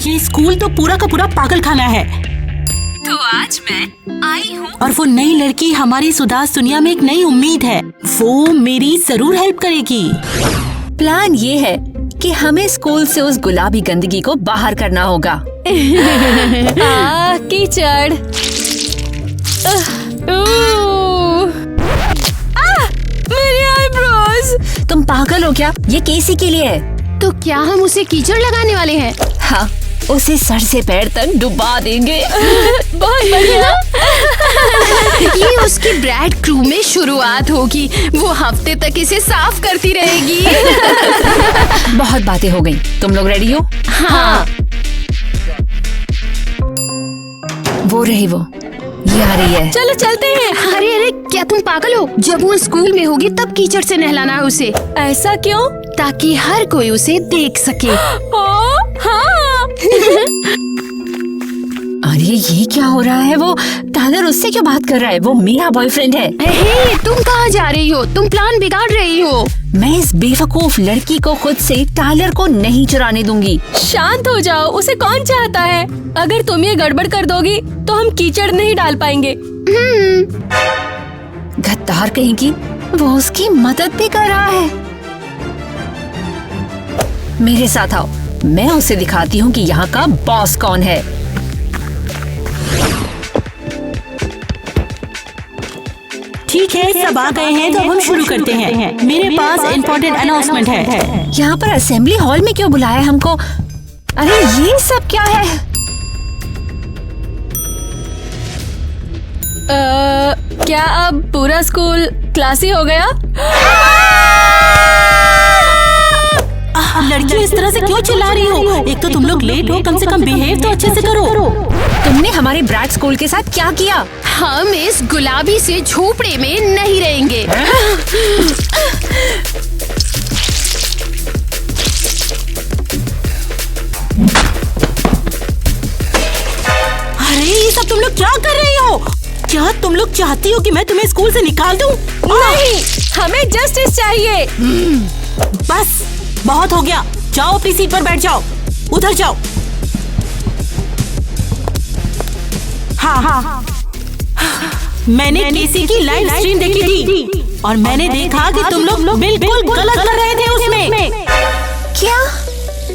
ये स्कूल तो पूरा का पूरा पागल खाना है। तो आज मैं आई हूँ और वो नई लड़की हमारी सुदास दुनिया में एक नई उम्मीद है। वो मेरी जरूर हेल्प करेगी। प्लान ये है कि हमें स्कूल से उस गुलाबी गंदगी को बाहर करना होगा। कीचड़। मेरी आईब्रोज। तुम पागल हो क्या? ये केसी के लिए है। तो क्या हम उसे कीचड़ लगाने वाले हैं? हाँ, उसे सर से पैर तक डुबा देंगे। बहुत बढ़िया। ये उसकी ब्रैड क्रू में शुरुआत होगी। वो हफ्ते तक इसे साफ करती रहेगी। बहुत बातें हो गई। तुम लोग रेडी हो? हाँ। वो रही वो, ये आ रही है। चलो चलते हैं। अरे अरे, क्या तुम पागल हो? जब वो स्कूल में होगी तब कीचड़ से नहलाना है उसे। ऐसा क्यों? ताकि हर कोई उसे देख सके। हाँ। अरे ये क्या हो रहा है? वो टाइलर उससे क्यों बात कर रहा है? वो मेरा बॉयफ्रेंड है। हे, तुम कहाँ जा रही हो? तुम प्लान बिगाड़ रही हो। मैं इस बेवकूफ लड़की को खुद से टाइलर को नहीं चुराने दूंगी। शांत हो जाओ, उसे कौन चाहता है? अगर तुम ये गड़बड़ कर दोगी तो हम कीचड़ नहीं डाल पाएंगे। गद्दार कहेगी, वो उसकी मदद भी कर रहा है। मेरे साथ आओ, मैं उसे दिखाती हूँ कि यहाँ का बॉस कौन है। ठीक है, सब आ गए हैं तो अब हम शुरू करते हैं। मेरे पास इम्पोर्टेंट अनाउंसमेंट है। यहाँ पर असेंबली हॉल में क्यों बुलाया हमको? अरे ये सब क्या है? क्या अब पूरा स्कूल क्लासी हो गया? लड़की इस तरह से क्यों चिल्ला रही हो? एक तो तुम लोग लेट हो, कम से कम बिहेव तो अच्छे से करो। तुमने हमारे ब्रैड स्कूल के साथ क्या किया? हम इस गुलाबी से झोपड़े में नहीं रहेंगे। अरे ये सब तुम लोग क्या कर रही हो? क्या तुम लोग चाहती हो कि मैं तुम्हें स्कूल से निकाल दूं? नहीं, हमें जस्टिस चाहिए। बस बहुत हो गया। जाओ अपनी सीट पर बैठ जाओ। उधर जाओ। हाँ। मैंने केसी की लाइव स्ट्रीम देखी थी और मैंने देखा कि तुम लोग बिल्कुल गलत कर रहे थे उसमें। क्या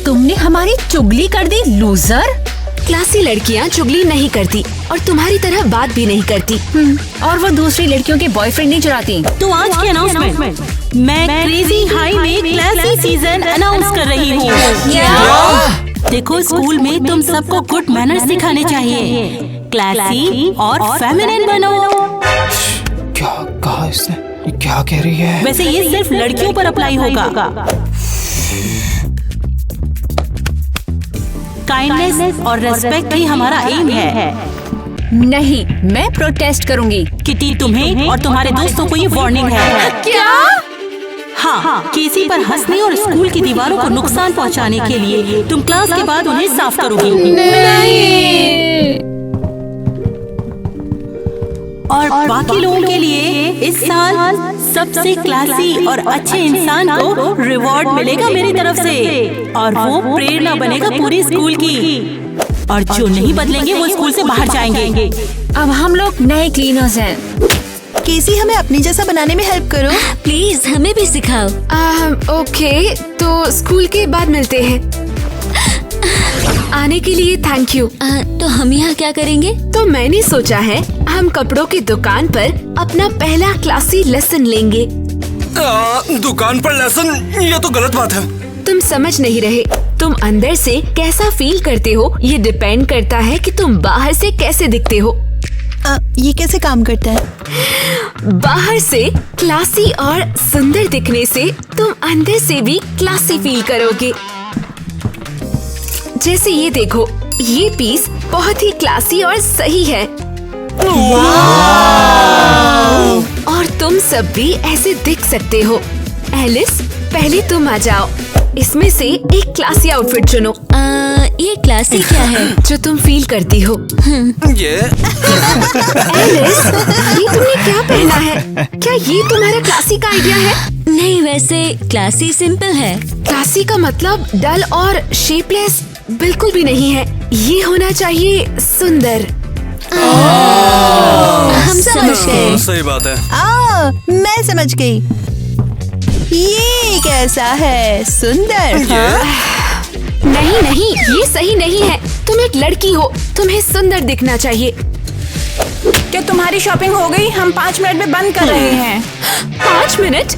तुमने हमारी चुगली कर दी, लूजर? क्लासी लड़कियाँ चुगली नहीं करती और तुम्हारी तरह बात भी नहीं करती। और वो दूसरी लड़कियों के बॉयफ्रेंड नहीं चुराती। तो आज की अनाउंसमेंट, मैं क्रेजी हाई में क्लासी सीजन अनाउंस कर रही हूँ। देखो, स्कूल में तुम सबको गुड मैनर्स सिखाने चाहिए। क्लासी और फेमिनिन बनो। क्या कहा इसने? ये क्या कह रही है? वैसे ये सिर्फ लड़कियों पर अप्लाई होगा। काइंडनेस और रेस्पेक्ट ही हमारा एम है। नहीं, मैं प्रोटेस्ट करूंगी। किटी, तुम्हें और तुम्हारे दोस्तों को ये वार्निंग है। क्या? हाँ, केसी पर हंसने और स्कूल की दीवारों को नुकसान पहुंचाने के लिए तुम क्लास के बाद उन्हें साफ करोगी। और बाकी लोगों के लिए इस साल सबसे क्लासी और अच्छे इंसान को रिवॉर्ड मिलेगा मेरी तरफ से, और वो प्रेरणा बनेगा पूरी स्कूल की। और जो नहीं बदलेंगे वो स्कूल से बाहर जाएंगे। अब हम लोग नए क्लीनर्स हैं। केसी, हमें अपनी जैसा बनाने में हेल्प करो प्लीज, हमें भी सिखाओ। ओके, तो स्कूल के बाद मिलते हैं। आने के लिए थैंक यू। तो हम यहाँ क्या करेंगे? तो मैंने सोचा है हम कपड़ों की दुकान पर अपना पहला क्लासी लेसन लेंगे। दुकान पर लेसन? ये तो गलत बात है। तुम समझ नहीं रहे। तुम अंदर से कैसा फील करते हो ये डिपेंड करता है कि तुम बाहर से कैसे दिखते हो। ये कैसे काम करता है? बाहर से क्लासी और सुंदर दिखने से तुम अंदर से भी क्लासी फील करोगे। जैसे ये देखो, ये पीस बहुत ही क्लासी और सही है। और तुम सब भी ऐसे दिख सकते हो। एलिस, पहले तुम आ जाओ। इसमें से एक क्लासी आउटफिट चुनो। ये क्लासी क्या है? जो तुम फील करती हो। ये एलिस, ये तुमने क्या पहना है? क्या ये तुम्हारा क्लासी का आइडिया है? नहीं, वैसे क्लासी सिंपल है। क्लासी का मतलब डल और शेपलेस बिल्कुल भी नहीं है। ये होना चाहिए सुंदर। हम समझ गए। सही बात है। मैं समझ गई। ये कैसा है? सुंदर। नहीं नहीं, ये सही नहीं है। तुम एक लड़की हो, तुम्हें सुंदर दिखना चाहिए। क्या तुम्हारी शॉपिंग हो गई? हम 5 मिनट में बंद कर रहे हैं। 5 मिनट?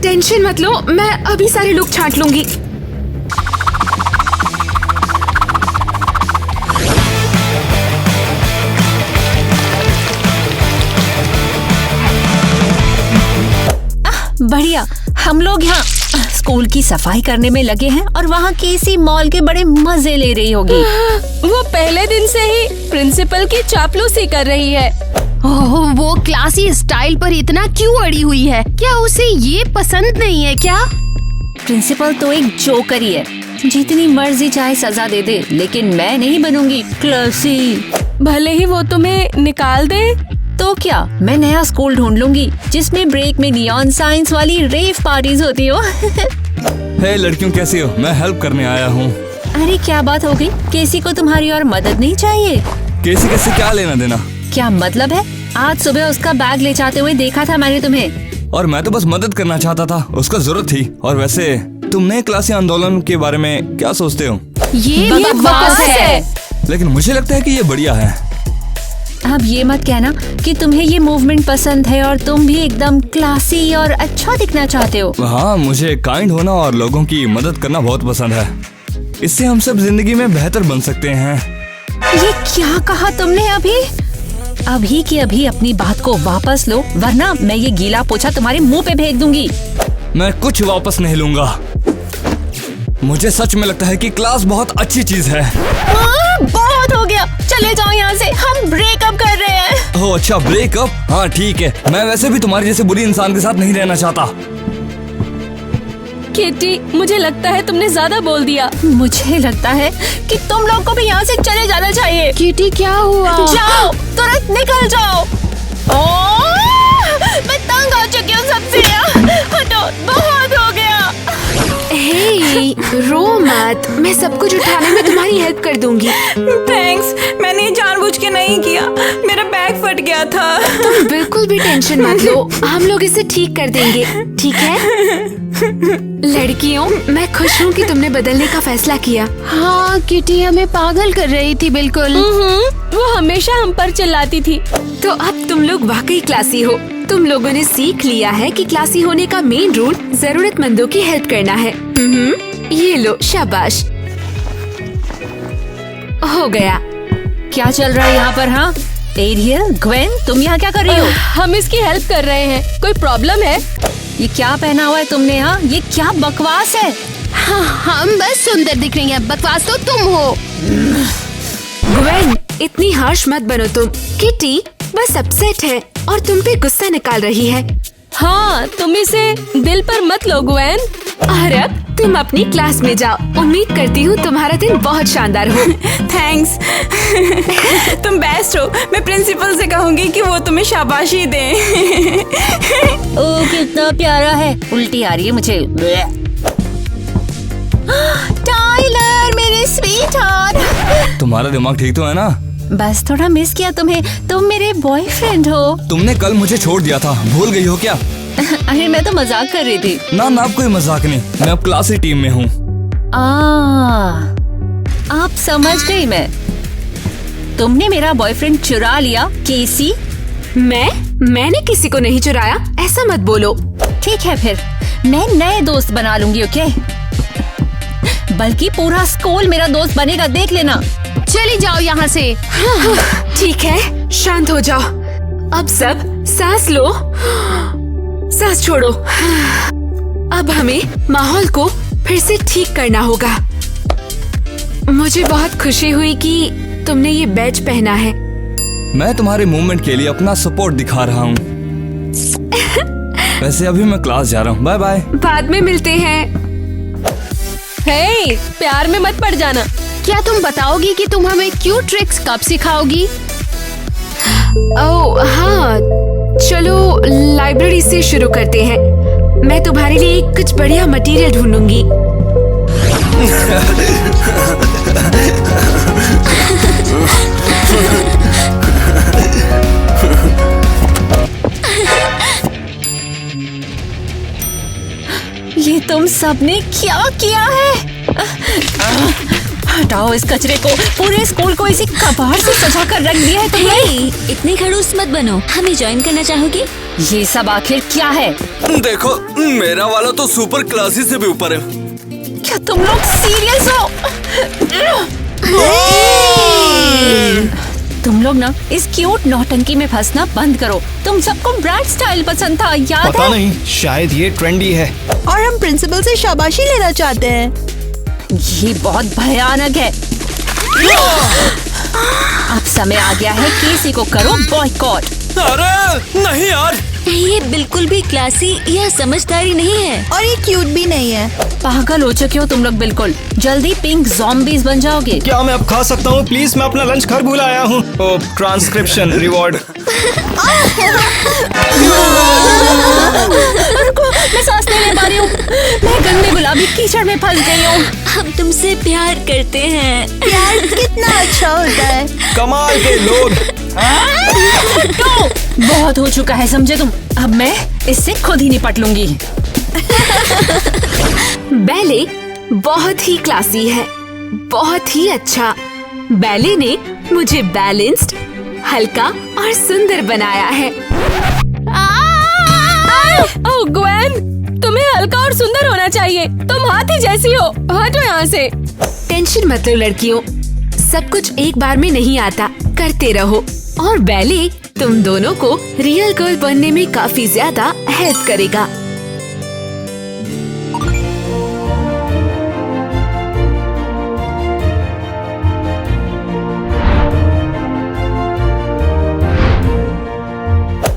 टेंशन मत लो, मैं अभी सारे लोग छांट लूंगी। बढ़िया। हम लोग यहाँ स्कूल की सफाई करने में लगे हैं और वहाँ केसी मॉल के बड़े मजे ले रही होगी। वो पहले दिन से ही प्रिंसिपल की चापलूसी कर रही है। ओह, वो क्लासी स्टाइल पर इतना क्यों अड़ी हुई है? क्या उसे ये पसंद नहीं है क्या? प्रिंसिपल तो एक जोकर ही है, जितनी मर्जी चाहे सजा दे दे, लेकिन मैं नहीं बनूंगी क्लासी। भले ही वो तुम्हें निकाल दे तो क्या, मैं नया स्कूल ढूंढ लूंगी जिसमें ब्रेक में नियॉन साइंस वाली रेव पार्टीज होती हो। हे लड़कियों, कैसी हो? मैं हेल्प करने आया हूँ। अरे क्या बात हो गई? केसी को तुम्हारी और मदद नहीं चाहिए? केसी कैसे क्या लेना देना? क्या मतलब है? आज सुबह उसका बैग ले जाते हुए देखा था मैंने तुम्हें। और मैं तो बस मदद करना चाहता था, उसका जरूरत थी। और वैसे तुम नए क्लासी आंदोलन के बारे में क्या सोचते हो? ये बकवास है। लेकिन मुझे लगता है कि ये बढ़िया है। अब ये मत कहना कि तुम्हें ये मूवमेंट पसंद है और तुम भी एकदम क्लासी और अच्छा दिखना चाहते हो। हाँ, मुझे काइंड होना और लोगों की मदद करना बहुत पसंद है। इससे हम सब जिंदगी में बेहतर बन सकते हैं। ये क्या कहा तुमने अभी? अभी की अभी अपनी बात को वापस लो, वरना मैं ये गीला पोछा तुम्हारे मुंह पे फेंक दूंगी। मैं कुछ वापस नहीं लूंगा। मुझे सच में लगता है कि क्लास बहुत अच्छी चीज है। बहुत हो गया, चले जाओ यहाँ से, हम ब्रेकअप कर रहे हैं। ओह अच्छा, ब्रेकअप? हाँ ठीक है। मैं वैसे भी तुम्हारे जैसे बुरी इंसान के साथ नहीं रहना चाहता। किटी, मुझे लगता है तुमने ज्यादा बोल दिया। मुझे लगता है कि तुम लोग को भी यहाँ से चले जाना चाहिए। किटी, क्या हुआ? जाओ, तुरंत निकल जाओ। मैं तंग आ चुकी हूँ सबसे। हटो, बहुत हो गया। हे, रो मत, मैं सब कुछ उठाने में तुम्हारी हेल्प कर दूंगी। थैंक्स, मैंने ये जानबूझ के नहीं किया। मेरा बैग फट गया था। तुम बिल्कुल भी टेंशन मत लो, हम लोग इसे ठीक कर देंगे, ठीक है? लड़कियों, मैं खुश हूँ कि तुमने बदलने का फैसला किया। हाँ, किटी हमें पागल कर रही थी बिल्कुल। वो हमेशा हम पर चिल्लाती थी। तो अब तुम लोग वाकई क्लासी हो। तुम लोगों ने सीख लिया है कि क्लासी होने का मेन रूल जरूरतमंदों की हेल्प करना है। ये लो, शाबाश। हो गया। क्या चल रहा है यहाँ पर? हाँ एरियल, ग्वेन, तुम यहाँ क्या कर रही हो? हम इसकी हेल्प कर रहे हैं। कोई प्रॉब्लम है? ये क्या पहना हुआ है तुमने? हाँ, ये क्या बकवास है? हाँ, हम बस सुंदर दिख रही हैं, बकवास तो तुम हो। ग्वेन, इतनी हार्श मत बनो तुम। किटी बस अपसेट है और तुम पे गुस्सा निकाल रही है। हाँ, तुम इसे दिल पर मत लो ग्वेन। अरब, तुम अपनी क्लास में जाओ। उम्मीद करती हूँ तुम्हारा दिन बहुत शानदार हो। थैंक्स। तुम बेस्ट हो। मैं प्रिंसिपल से कहूँगी कि वो तुम्हें शाबाशी दे। ओ कितना प्यारा है। उल्टी आ रही है मुझे। टाइलर, मेरे स्वीटहार्ट। तुम्हारा दिमाग ठीक तो है ना? बस थोड़ा मिस किया तुम्हें। तुम मेरे बॉयफ्रेंड हो। तुमने कल मुझे छोड़ दिया था, भूल गई हो क्या? अरे मैं तो मजाक कर रही थी। ना ना, कोई मजाक नहीं। मैं अब क्लासी टीम में हूँ। आप समझ गई मैं। तुमने मेरा बॉयफ्रेंड चुरा लिया केसी। मैंने किसी को नहीं चुराया, ऐसा मत बोलो। ठीक है फिर, मैं नए दोस्त बना लूंगी, ओके? बल्कि पूरा स्कूल मेरा दोस्त बनेगा, देख लेना। चली जाओ यहाँ से। ठीक है, शांत हो जाओ। अब सब सांस लो, सांस छोड़ो। अब हमें माहौल को फिर से ठीक करना होगा। मुझे बहुत खुशी हुई कि तुमने ये बैज पहना है। मैं तुम्हारे मूवमेंट के लिए अपना सपोर्ट दिखा रहा हूँ। वैसे अभी मैं क्लास जा रहा हूँ, बाय बाय। बाद में मिलते हैं। हे, प्यार में मत पड़ जाना। क्या तुम बताओगी कि तुम हमें क्यूट ट्रिक्स कब सिखाओगी? ओह हाँ, चलो लाइब्रेरी से शुरू करते हैं। मैं तुम्हारे लिए कुछ बढ़िया मटेरियल ढूंढूंगी। आपने क्या किया है? हटाओ इस कचरे को। पूरे स्कूल को इसी कबाड़ से सजा कर रख दिया है तुमने। इतने खड़ूस मत बनो। हमें ज्वाइन करना चाहोगी? ये सब आखिर क्या है? देखो, मेरा वाला तो सुपर क्लासी से भी ऊपर है। क्या तुम लोग सीरियस हो? तुम लोग ना इस क्यूट नौटंकी में फंसना बंद करो। तुम सबको ब्रांड स्टाइल पसंद था, याद पता है? नहीं, शायद ये ट्रेंडी है। और हम प्रिंसिपल से शाबाशी लेना चाहते हैं। ये बहुत भयानक है। अब समय आ गया है कि इसी को करो बॉयकॉट। अरे नहीं यार, ये बिल्कुल भी क्लासी या समझदारी नहीं है। और ये क्यूट भी नहीं है। पागल हो चुके हो तुम लोग बिल्कुल। जल्दी पिंक ज़ॉम्बीज़ बन जाओगे। क्या मैं अब खा सकता हूँ? प्लीज, मैं अपना लंच घर भूल आया हूँ। Transcription reward. रुको, मैं सांस नहीं ले पा रही हूँ। मैं गंदे गुलाबी कीचड़ में फंस गई हूँ। हम तुमसे प्यार करते हैं। प्यार कितना अच्छा होता है। कमाल के लोग। तो बहुत हो चुका है, समझे तुम। अब मैं इससे खुद ही निपट लूंगी। बैले बहुत ही क्लासी है, बहुत ही अच्छा। बैले ने मुझे बैलेंस्ड, हल्का और सुंदर बनाया है। ओह ग्वेन, तुम्हें हल्का और सुंदर होना चाहिए। तुम हाथी जैसी हो। हटो यहाँ से। टेंशन मत लो लड़कियों, सब कुछ एक बार में नहीं आता, करते रहो। और बैले तुम दोनों को रियल गर्ल बनने में काफी ज्यादा हेल्प करेगा।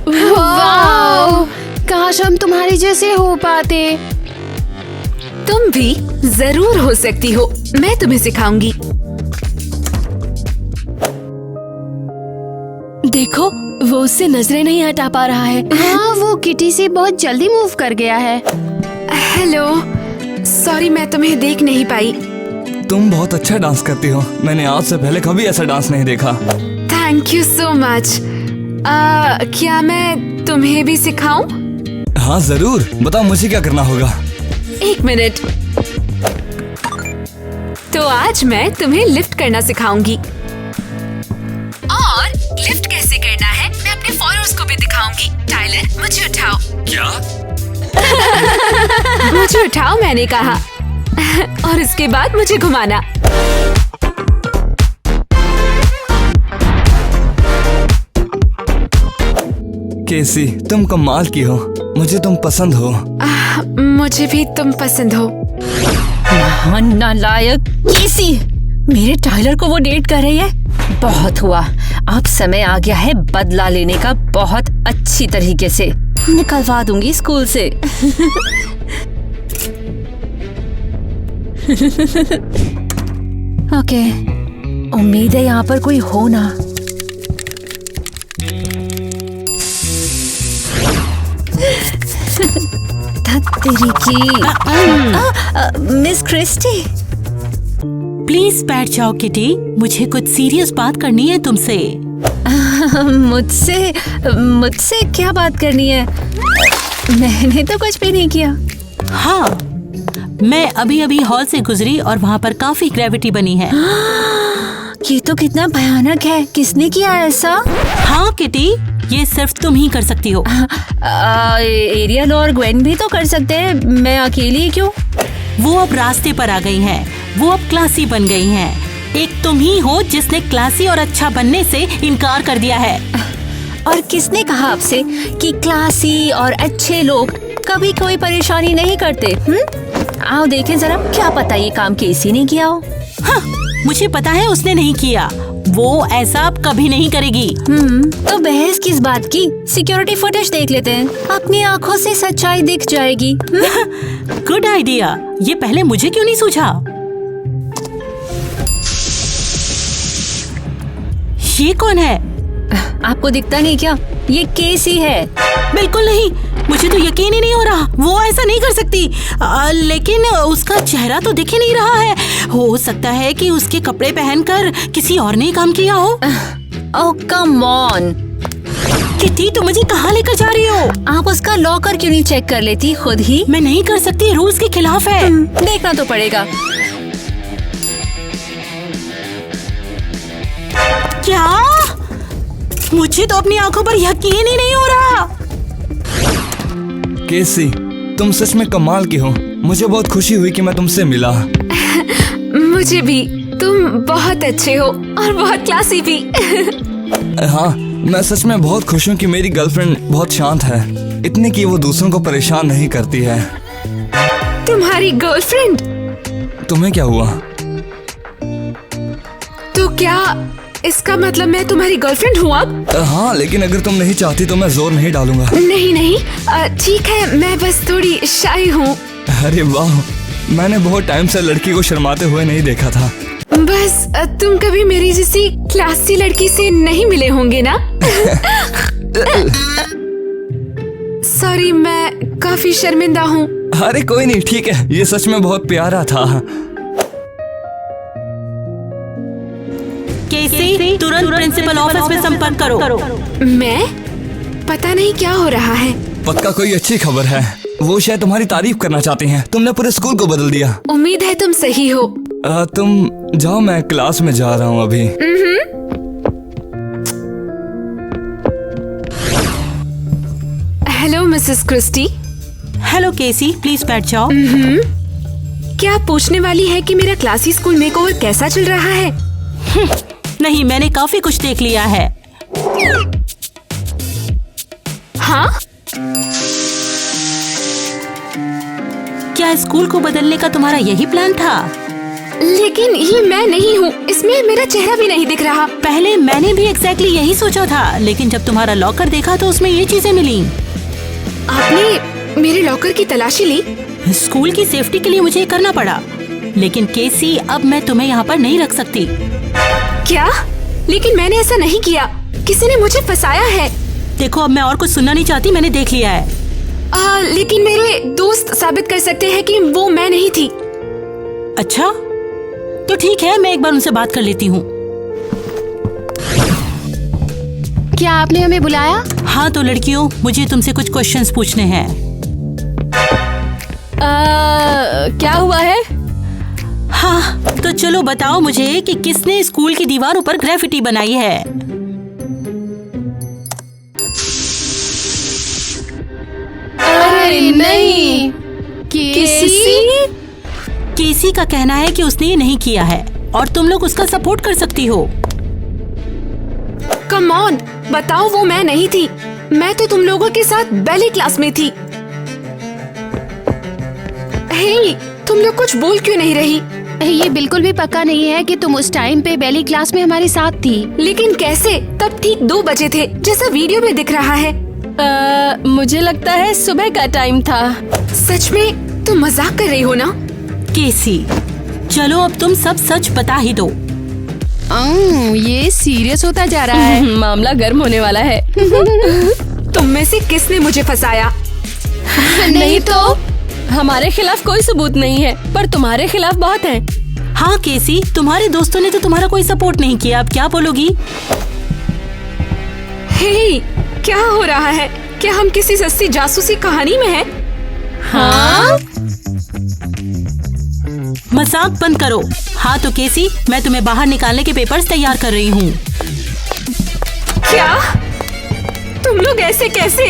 वाओ, काश हम तुम्हारे जैसे हो पाते। तुम भी जरूर हो सकती हो, मैं तुम्हें सिखाऊंगी। देखो, वो उससे नजरें नहीं हटा पा रहा है। हाँ, वो किटी से बहुत जल्दी मूव कर गया है। हेलो, सॉरी मैं तुम्हें देख नहीं पाई। तुम बहुत अच्छा डांस करती हो। मैंने आज से पहले कभी ऐसा डांस नहीं देखा। Thank you so much. क्या मैं तुम्हें भी सिखाऊं? हाँ जरूर, बताओ मुझे क्या करना होगा। एक मिनट। तो आज मैं तुम्हें लिफ्ट करना सिखाऊंगी। और लिफ्ट कैसे करना है मैं अपने फॉलोअर्स को भी दिखाऊंगी। टाइलर, मुझे उठाओ। क्या? मुझे उठाओ मैंने कहा। और उसके बाद मुझे घुमाना। केसी, तुम कमाल की हो। मुझे तुम पसंद हो। मुझे भी तुम पसंद हो। नालायक केसी, मेरे टाइलर को वो डेट कर रही है। बहुत हुआ, अब समय आ गया है बदला लेने का। बहुत अच्छी तरीके से निकलवा दूंगी स्कूल से। ओके, उम्मीद है यहाँ पर कोई हो ना। तेरी की मिस क्रिस्टी, प्लीज बैठ जाओ किटी, मुझे कुछ सीरियस बात करनी है तुमसे। मुझसे क्या बात करनी है? मैंने तो कुछ भी नहीं किया। हाँ, मैं अभी अभी हॉल से गुजरी और वहाँ पर काफी ग्रेविटी बनी है। ये तो कितना भयानक है। किसने किया ऐसा? हाँ किटी, ये सिर्फ तुम ही कर सकती हो। एरियल और ग्वेन भी तो कर सकते हैं, मैं अकेली क्यों? वो अब रास्ते पर आ गई हैं। वो अब क्लासी बन गई हैं। एक तुम ही हो जिसने क्लासी और अच्छा बनने से इनकार कर दिया है। और किसने कहा आपसे कि क्लासी और अच्छे लोग कभी कोई परेशानी नहीं करते? आओ देखें जरा, क्या पता ये काम केसी ने किया हो। हाँ, मुझे पता है उसने नहीं किया। वो ऐसा अब कभी नहीं करेगी। तो बहस किस बात की? सिक्योरिटी फुटेज देख लेते हैं, अपनी आंखों से सच्चाई दिख जाएगी। गुड आइडिया, ये पहले मुझे क्यों नहीं सूझा? ये कौन है? आपको दिखता नहीं क्या? ये केसी है। बिल्कुल नहीं, मुझे तो यकीन ही नहीं हो रहा। वो ऐसा नहीं कर सकती। लेकिन उसका चेहरा तो दिख ही नहीं रहा है। हो सकता है कि उसके कपड़े पहनकर किसी और ने काम किया हो। ओह कम ऑन। किटी, तुम मुझे कहाँ लेकर जा रही हो? आप उसका लॉकर क्यों नहीं चेक कर लेती खुद ही? मैं नहीं कर सकती, रूल्स के खिलाफ है। देखना तो पड़ेगा। क्या? मुझे तो अपनी आंखों पर यकीन ही नहीं हो रहा। केसी, तुम सच में कमाल की हो। मुझे बहुत खुशी हुई कि मैं तुमसे मिला। मुझे भी। तुम बहुत अच्छे हो और बहुत क्लासी भी। हाँ, मैं सच में बहुत खुश हूँ कि मेरी गर्लफ्रेंड बहुत शांत है, इतनी कि वो दूसरों को परेशान नहीं करती है। तुम्हारी गर्लफ्रेंड? तुम्हें क्या हुआ? तो क्या इसका मतलब मैं तुम्हारी गर्लफ्रेंड हूँ अब? हाँ, लेकिन अगर तुम नहीं चाहती तो मैं जोर नहीं डालूंगा। नहीं नहीं, ठीक है, मैं बस थोड़ी शाई हूँ। अरे वाह, मैंने बहुत टाइम से लड़की को शर्माते हुए नहीं देखा था। बस तुम कभी मेरी जैसी क्लासी लड़की से नहीं मिले होंगे ना? सॉरी, मैं काफी शर्मिंदा हूँ। अरे कोई नहीं, ठीक है, ये सच में बहुत प्यारा था। केसी, तुरंत प्रिंसिपल ऑफिस में संपर्क करो। मैं? पता नहीं क्या हो रहा है। पक्का कोई अच्छी खबर है। वो शायद तुम्हारी तारीफ करना चाहते हैं। तुमने पूरे स्कूल को बदल दिया। उम्मीद है तुम सही हो। तुम जाओ, मैं क्लास में जा रहा हूँ अभी। Hello Mrs Christie. Hello Casey, please बैठ जाओ। क्या आप पूछने वाली है कि मेरा क्लासी स्कूल मेकओवर कैसा चल रहा है? नहीं, मैंने काफी कुछ देख लिया है। हाँ? क्या स्कूल को बदलने का तुम्हारा यही प्लान था? लेकिन ये मैं नहीं हूँ, इसमें मेरा चेहरा भी नहीं दिख रहा। पहले मैंने भी एग्जैक्टली यही सोचा था, लेकिन जब तुम्हारा लॉकर देखा तो उसमें ये चीजें मिली। आपने मेरे लॉकर की तलाशी ली? स्कूल की सेफ्टी के लिए मुझे ये करना पड़ा। लेकिन केसी, अब मैं तुम्हें यहाँ पर नहीं रख सकती। क्या? लेकिन मैंने ऐसा नहीं किया, किसी ने मुझे फंसाया है। देखो, अब मैं और कुछ सुनना नहीं चाहती, मैंने देख लिया है। लेकिन मेरे दोस्त साबित कर सकते हैं कि वो मैं नहीं थी। अच्छा, तो ठीक है, मैं एक बार उनसे बात कर लेती हूँ। क्या आपने हमें बुलाया? हाँ तो लड़कियों, मुझे तुमसे कुछ क्वेश्चंस पूछने हैं। क्या हुआ है? हाँ, तो चलो बताओ मुझे कि किसने स्कूल की दीवारों पर ग्रेफिटी बनाई है? अरे नहीं, केसी? केसी का कहना है कि उसने ये नहीं किया है और तुम लोग उसका सपोर्ट कर सकती हो। कम ऑन, बताओ वो मैं नहीं थी। मैं तो तुम लोगों के साथ बैले क्लास में थी। हे, तुम लोग कुछ बोल क्यों नहीं रही? ये बिल्कुल भी पक्का नहीं है कि तुम उस टाइम पे बैली क्लास में हमारे साथ थी। लेकिन कैसे? तब ठीक 2 बजे थे, जैसा वीडियो में दिख रहा है। मुझे लगता है सुबह का टाइम था। सच में? तुम मजाक कर रही हो ना? केसी, चलो अब तुम सब सच बता ही दो। ये सीरियस होता जा रहा है। मामला गर्म होने वाला है। तुम में से किसने मुझे फंसाया? नहीं तो हमारे खिलाफ कोई सबूत नहीं है, पर तुम्हारे खिलाफ बहुत है। हाँ केसी, तुम्हारे दोस्तों ने तो तुम्हारा कोई सपोर्ट नहीं किया, अब क्या बोलोगी? हे, क्या हो रहा है? क्या हम किसी सस्ती जासूसी कहानी में हैं? हाँ? मजाक बंद करो। हाँ तो केसी, मैं तुम्हें बाहर निकालने के पेपर्स तैयार कर रही हूँ। क्या? तुम लोग ऐसे कैसे?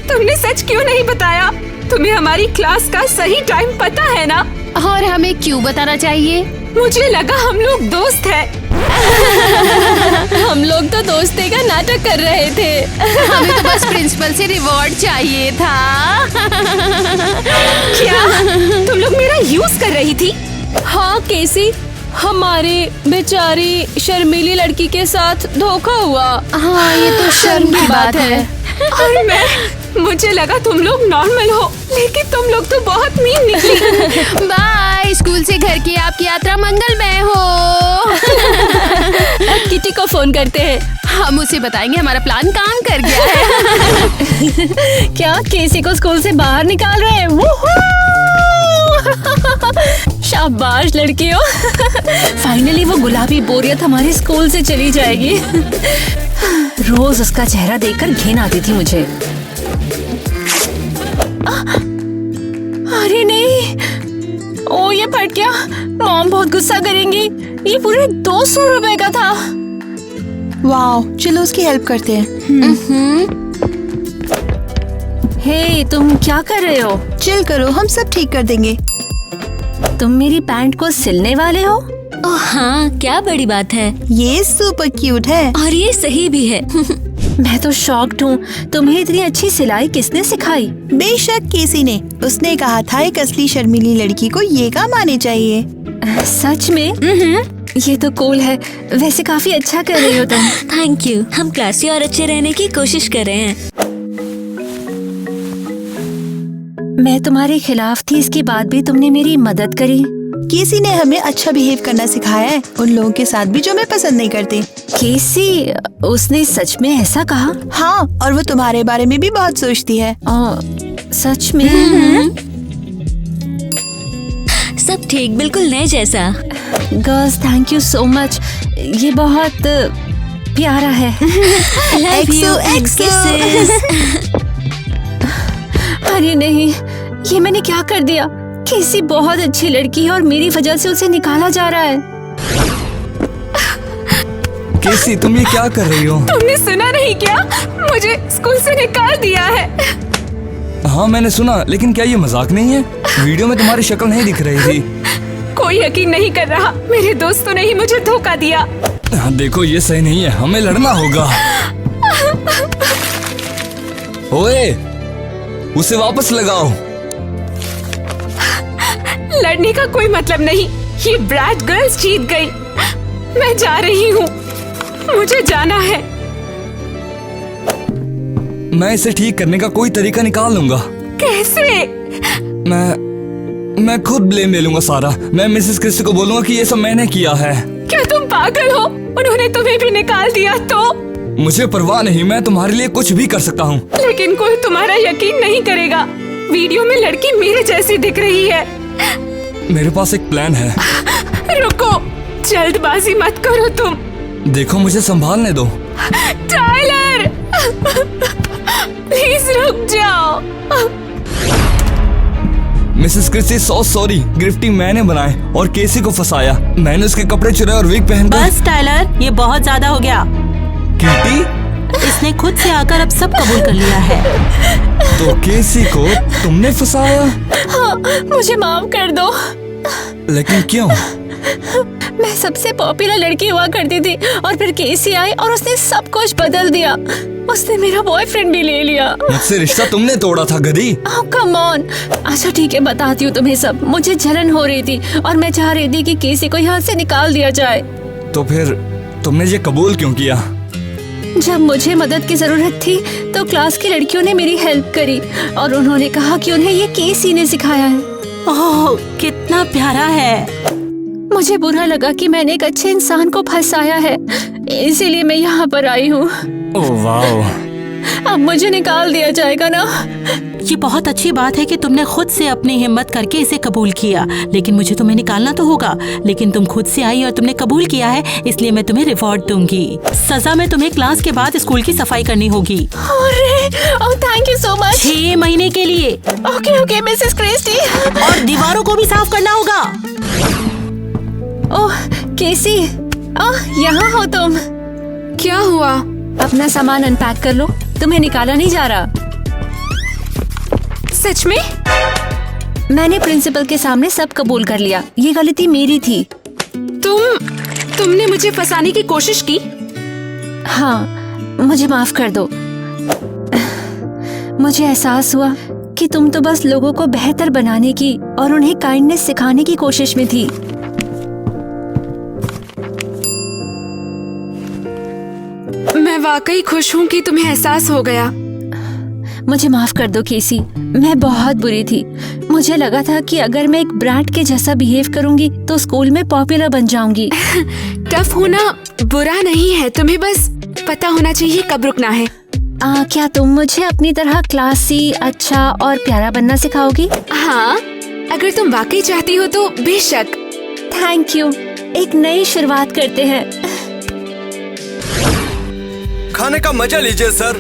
तुमने सच क्यों नहीं बताया? तुम्हें हमारी क्लास का सही टाइम पता है ना? और हमें क्यों बताना चाहिए? मुझे लगा हम लोग दोस्त हैं। हम लोग तो दोस्ती का नाटक कर रहे थे। हमें तो बस प्रिंसिपल से रिवॉर्ड चाहिए था। क्या? तुम लोग मेरा यूज कर रही थी? हाँ केसी, हमारी बेचारी शर्मीली लड़की के साथ धोखा हुआ। हाँ, ये तो शर्म की बात है। और मुझे लगा तुम लोग नॉर्मल हो, लेकिन तुम लोग तो बहुत मीन निकली। बाय, स्कूल से घर की आपकी यात्रा मंगलमय हो। किटी को फोन करते हैं। हम उसे बताएंगे हमारा प्लान काम कर गया है। क्या केसी को स्कूल से बाहर निकाल रहे हैं? शाबाश लड़कियों। फाइनली वो गुलाबी बोरियत हमारे स्कूल से चली जाएगी। रोज उसका चेहरा देखकर घिन आती थी मुझे। अरे नहीं, ओ ये फट गया। मॉम बहुत गुस्सा करेंगी। ये पूरे 200 रुपए का था। वाओ, चलो उसकी हेल्प करते हैं। हे, तुम क्या कर रहे हो? चिल करो, हम सब ठीक कर देंगे। तुम मेरी पैंट को सिलने वाले हो? ओह हाँ, क्या बड़ी बात है। ये सुपर क्यूट है। और ये सही भी है। मैं तो शॉक्ड हूँ। तुम्हें इतनी अच्छी सिलाई किसने सिखाई? बेशक केसी ने। उसने कहा था एक असली शर्मीली लड़की को ये काम आने चाहिए। सच में? ये तो कूल है। वैसे काफी अच्छा कर रही हो तुम। Thank you. हम क्लासी और अच्छे रहने की कोशिश कर रहे हैं। मैं तुम्हारे खिलाफ थी, इसके बाद भी तुमने मेरी मदद करी। केसी ने हमें अच्छा बिहेव करना सिखाया है, उन लोगों के साथ भी जो हमें पसंद नहीं करते। केसी, उसने सच में ऐसा कहा? हाँ, और वो तुम्हारे बारे में भी बहुत सोचती है। सच में? सब ठीक, बिल्कुल नए जैसा। Girls, thank you so much. ये बहुत प्यारा है। अरे नहीं, ये मैंने क्या कर दिया? केसी बहुत अच्छी लड़की है और मेरी वजह से उसे निकाला जा रहा है। केसी, तुम ये क्या कर रही हो? तुमने सुना नहीं क्या? मुझे स्कूल से निकाल दिया है। हाँ मैंने सुना, लेकिन क्या ये मजाक नहीं है? वीडियो में तुम्हारी शक्ल नहीं दिख रही थी। कोई यकीन नहीं कर रहा। मेरे दोस्तों ने ही मुझे धोखा दिया। देखो ये सही नहीं है, हमें लड़ना होगा। ओए, उसे वापस लगाओ। लड़ने का कोई मतलब नहीं। ये ब्रैट गर्ल्स जीत गई। मैं जा रही हूँ, मुझे जाना है। मैं इसे ठीक करने का कोई तरीका निकाल लूंगा। कैसे? मैं खुद ब्लेम ले लूंगा सारा। मैं मिसेस क्रिस्टी को बोलूंगा कि ये सब मैंने किया है। क्या तुम पागल हो? उन्होंने तुम्हें भी निकाल दिया तो? मुझे परवाह नहीं, मैं तुम्हारे लिए कुछ भी कर सकता हूँ। लेकिन कोई तुम्हारा यकीन नहीं करेगा। वीडियो में लड़की मेरे जैसी दिख रही है। मेरे पास एक प्लान है। रुको, जल्दबाजी मत करो तुम। देखो मुझे संभालने दो। टाइलर, प्लीज रुक जाओ। Mrs Christie, sorry. गिफ्टी मैंने बनाए और केसी को फंसाया। मैंने उसके कपड़े चुराए और विग पहन कर। बस टाइलर, ये बहुत ज्यादा हो गया। किटी, इसने खुद से आकर अब सब कबूल कर लिया है। तो केसी को तुमने फंसाया? हाँ, मुझे माफ कर दो। लेकिन क्यों? मैं सबसे पॉपुलर लड़की हुआ करती थी और फिर केसी आई और उसने सब कुछ बदल दिया। उसने मेरा बॉयफ्रेंड भी ले लिया। मुझसे रिश्ता तुमने तोड़ा था गधी। Come on. अच्छा ठीक है, बताती हूँ तुम्हें सब। मुझे जलन हो रही थी और मैं चाह रही थी कि केसी को यहाँ से निकाल दिया जाए। तो फिर तुमने ये कबूल क्यों किया? जब मुझे मदद की जरूरत थी तो क्लास की लड़कियों ने मेरी हेल्प करी और उन्होंने कहा कि उन्हें ये केसी ने सिखाया है। ओह, कितना प्यारा है। मुझे बुरा लगा कि मैंने एक अच्छे इंसान को फंसाया है, इसीलिए मैं यहाँ पर आई हूँ। Oh wow. अब मुझे निकाल दिया जाएगा ना? ये बहुत अच्छी बात है कि तुमने खुद से अपनी हिम्मत करके इसे कबूल किया, लेकिन मुझे तुम्हें निकालना तो होगा। लेकिन तुम खुद से आई और तुमने कबूल किया है, इसलिए मैं तुम्हें रिवॉर्ड दूंगी। सजा में तुम्हें क्लास के बाद स्कूल की सफाई करनी होगी। Thank you so much. 6 महीने के लिए। Okay Mrs Christie. और दीवारों को भी साफ करना होगा। ओह केसी, यहाँ हो तुम। क्या हुआ? अपना सामान अनपैक कर लो, तुम्हें निकाला नहीं जा रहा। सच में? मैंने प्रिंसिपल के सामने सब कबूल कर लिया। ये गलती मेरी थी। तुमने मुझे फंसाने की कोशिश की? हाँ, मुझे माफ कर दो। मुझे एहसास हुआ कि तुम तो बस लोगों को बेहतर बनाने की और उन्हें काइंडनेस सिखाने की कोशिश में थी। मैं वाकई खुश हूँ कि तुम्हें एहसास हो गया। मुझे माफ कर दो केसी, मैं बहुत बुरी थी। मुझे लगा था कि अगर मैं एक ब्रैट के जैसा बिहेव करूंगी तो स्कूल में पॉपुलर बन जाऊंगी। टफ होना बुरा नहीं है, तुम्हें बस पता होना चाहिए कब रुकना है। क्या तुम मुझे अपनी तरह क्लासी, अच्छा और प्यारा बनना सिखाओगी? हाँ, अगर तुम वाकई चाहती हो तो बेशक। Thank you. एक नई शुरुआत करते हैं। खाने का मजा लीजिए सर।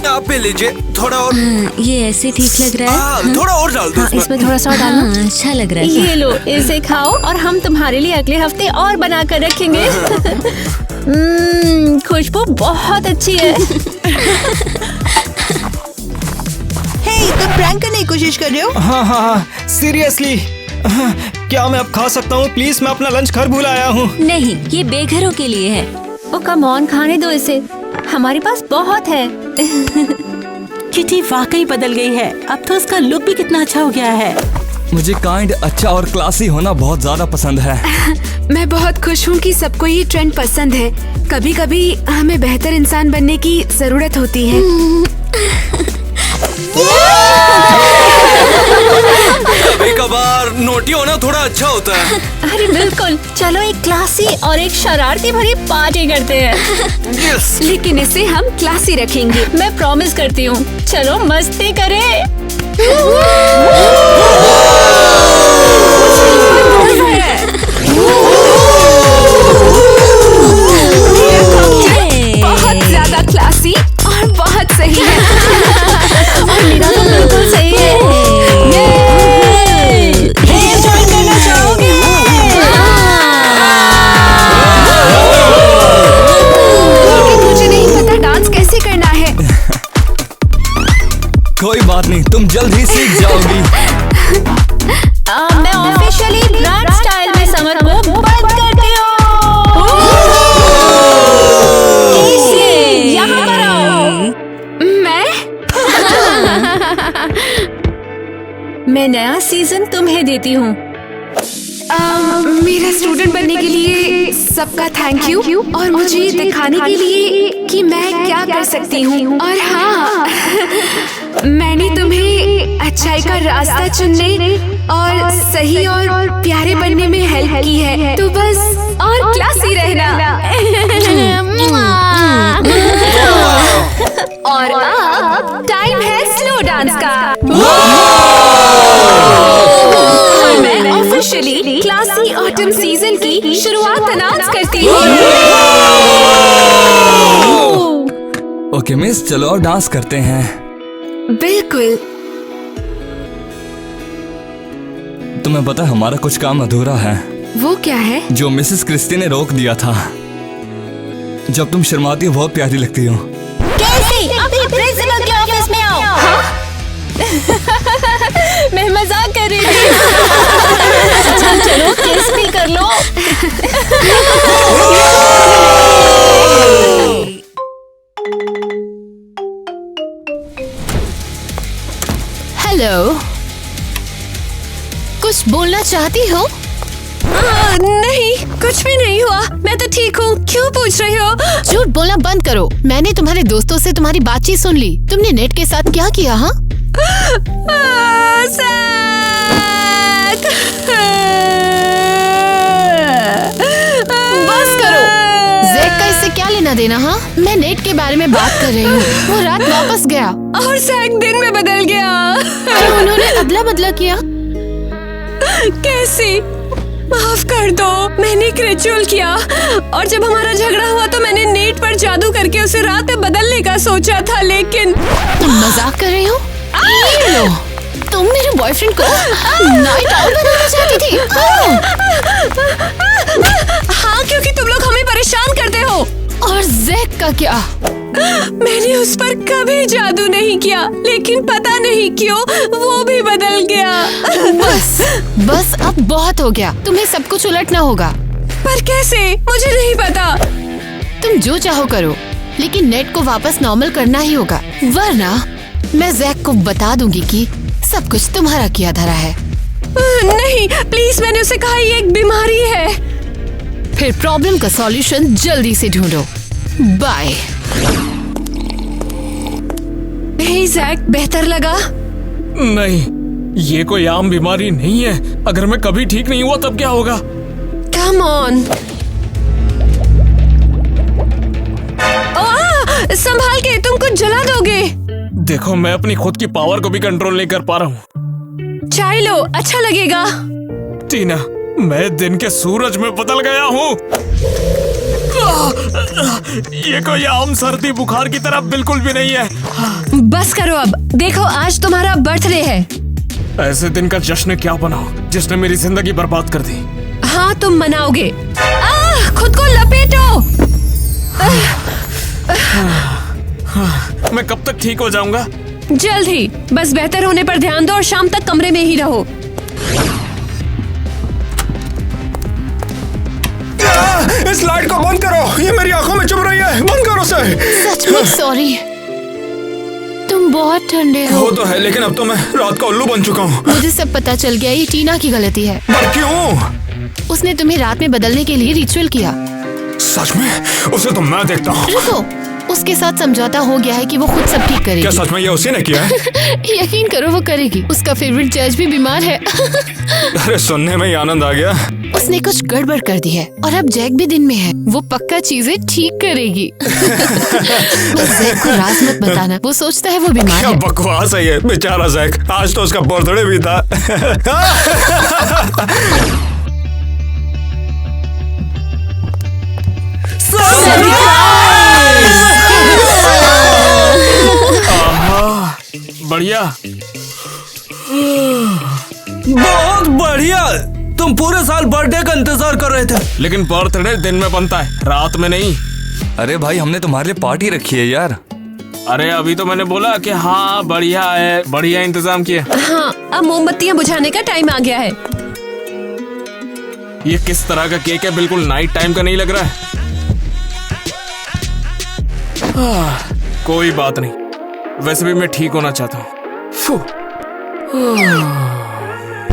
आप भी लीजिए थोड़ा और। ये ऐसे ठीक लग रहा है। थोड़ा और डाल दो इसमें थोड़ा सा डालना। अच्छा लग रहा है। ये लो, इसे खाओ और हम तुम्हारे लिए अगले हफ्ते और बना कर रखेंगे। खुशबू बहुत अच्छी है। हे, तुम प्रैंक करने की कोशिश कर रहे हो? हाँ, सीरियसली। क्या मैं अब खा सकता हूँ? प्लीज, मैं अपना लंच घर भूल आया हूँ। नहीं, ये बेघरों के लिए है। ओ कम ऑन, खाने दो इसे, हमारे पास बहुत है। किटी वाकई बदल गई है। अब तो उसका लुक भी कितना अच्छा हो गया है। मुझे काइंड, अच्छा और क्लासी होना बहुत ज्यादा पसंद है। मैं बहुत खुश हूँ कि सबको ये ट्रेंड पसंद है। कभी कभी हमें बेहतर इंसान बनने की जरूरत होती है। कभी कभार नोटी होना थोड़ा अच्छा होता है। अरे बिल्कुल, चलो एक क्लासी और एक शरारती भरी पार्टी करते हैं। लेकिन इसे हम क्लासी रखेंगे। मैं प्रॉमिस करती हूँ। चलो मस्ती करें। बहुत ज्यादा क्लासी और बहुत सही है। और मेरा तो बिल्कुल सही है। ज्वाइन करना चाहोगे? लेकिन मुझे नहीं पता डांस कैसे करना है। कोई बात नहीं, तुम जल्द ही सीख जाओगी। मैं ऑफिशियली ब्रांड स्टाइल में समर को बंद करती हूँ। यहाँ पर आओ। मैं नया सीजन तुम्हें देती हूँ। मेरा स्टूडेंट बनने के लिए सबका थैंक यू और मुझे ये दिखाने के लिए कि मैं क्या कर सकती हूँ। और हाँ, मैंने तुम्हें अच्छाई का रास्ता चुनने और सही और प्यारे बनने में हेल्प की है। तो बस और क्लासी रहना। और अब टाइम है स्लो डांस का। और मैं ऑफिशियली क्लासी ऑटम सीजन की शुरुआत अनाउंस करती हूँ। ओके मिस, चलो और डांस करते हैं। बिल्कुल। तुम्हें पता है हमारा कुछ काम अधूरा है। वो क्या है? जो मिसेस क्रिस्टी ने रोक दिया था। जब तुम शर्माती हो बहुत प्यारी लगती हो। कैसी? अपने प्रिंसिपल के ऑफिस में आओ। मैं मजाक कर रही थी। चलो किस भी कर लो। हेलो, कुछ बोलना चाहती हो? नहीं, कुछ भी नहीं हुआ। मैं तो ठीक हूँ। क्यों पूछ रही हो? झूठ बोलना बंद करो। मैंने तुम्हारे दोस्तों से तुम्हारी बातचीत सुन ली। तुमने नेट के साथ क्या किया? हाँ, बस करो। जैक का इससे क्या लेना देना? हाँ, मैं नेट के बारे में बात कर रही हूँ। वो रात वापस गया और जैक दिन में बदल गया। क्यों? उन्होंने अदला बदला किया? कैसी? माफ कर दो, मैंने एक रिचुअल किया और जब हमारा झगड़ा हुआ तो मैंने नेट पर जादू करके उसे रात में बदलने का सोचा था, लेकिन तुम मजाक कर रही हो? ये लो, तुम मेरे बॉयफ्रेंड को नाइट आउट बनाना चाहती थी। हाँ, क्योंकि तुम लोग हमें परेशान करते हो। और जैक का क्या? मैंने उस पर कभी जादू नहीं किया, लेकिन पता नहीं क्यों वो भी बदल गया। बस अब बहुत हो गया। तुम्हें सब कुछ उलटना होगा। पर कैसे? मुझे नहीं पता। तुम जो चाहो करो, लेकिन नेट को वापस नॉर्मल करना ही होगा, वरना मैं जैक को बता दूंगी कि सब कुछ तुम्हारा किया धरा है। नहीं प्लीज, मैंने उसे कहा ये एक बीमारी है। फिर प्रॉब्लम का सॉल्यूशन जल्दी से ढूंढो। बाय। हे जैक, बेहतर लगा? नहीं, ये कोई आम बीमारी नहीं है। अगर मैं कभी ठीक नहीं हुआ तब क्या होगा? Come on. संभाल के, तुम कुछ जला दोगे। देखो, मैं अपनी खुद की पावर को भी कंट्रोल नहीं कर पा रहा हूँ। चाय लो, अच्छा लगेगा। टीना, मैं दिन के सूरज में बदल गया हूँ। ये कोई आम सर्दी बुखार की तरह बिल्कुल भी नहीं है। बस करो अब। देखो आज तुम्हारा बर्थडे है। ऐसे दिन का जश्न क्या बनाओ जिसने मेरी जिंदगी बर्बाद कर दी। हाँ तुम मनाओगे। खुद को लपेटो। मैं कब तक ठीक हो जाऊंगा? जल्द ही। बस बेहतर होने पर ध्यान दो और शाम तक कमरे में ही रहो। इस लाइट को बंद करो, ये मेरी आंखों में चुभ रही है। बंद करो उसे। सचमुच सॉरी, तुम बहुत ठंडे हो। वो तो है, लेकिन अब तो मैं रात का उल्लू बन चुका हूँ। मुझे सब पता चल गया, ये टीना की गलती है। पर क्यों? उसने तुम्हें रात में बदलने के लिए रिचुअल किया। सच में? उसे तो मैं देखता हूँ। रुको, उसके साथ समझौता हो गया है कि वो खुद सब ठीक करेगी। क्या सच में ये उसी ने किया है? यकीन करो वो करेगी। उसका फेवरेट जज भी बीमार है। अरे सुनने में ही आनंद आ गया। उसने कुछ गड़बड़ कर दी है और अब जैक भी दिन में है। वो पक्का चीजें ठीक करेगी। बस जैक को राज मत बताना, वो सोचता है वो बीमार क्या है। बकवास है ये, बेचारा जैक। आज तो उसका बर्थडे भी था। बढ़िया, बहुत बढ़िया। तुम पूरे साल बर्थडे का इंतजार कर रहे थे। लेकिन बर्थडे दिन में बनता है, रात में नहीं। अरे भाई हमने तुम्हारे लिए पार्टी रखी है यार। अरे अभी तो मैंने बोला कि हाँ बढ़िया है, बढ़िया इंतजाम किया। हाँ अब मोमबत्तियाँ बुझाने का टाइम आ गया है। ये किस तरह का केक है? बिल्कुल नाइट टाइम का नहीं लग रहा है। कोई बात नहीं, वैसे भी मैं ठीक होना चाहता हूँ।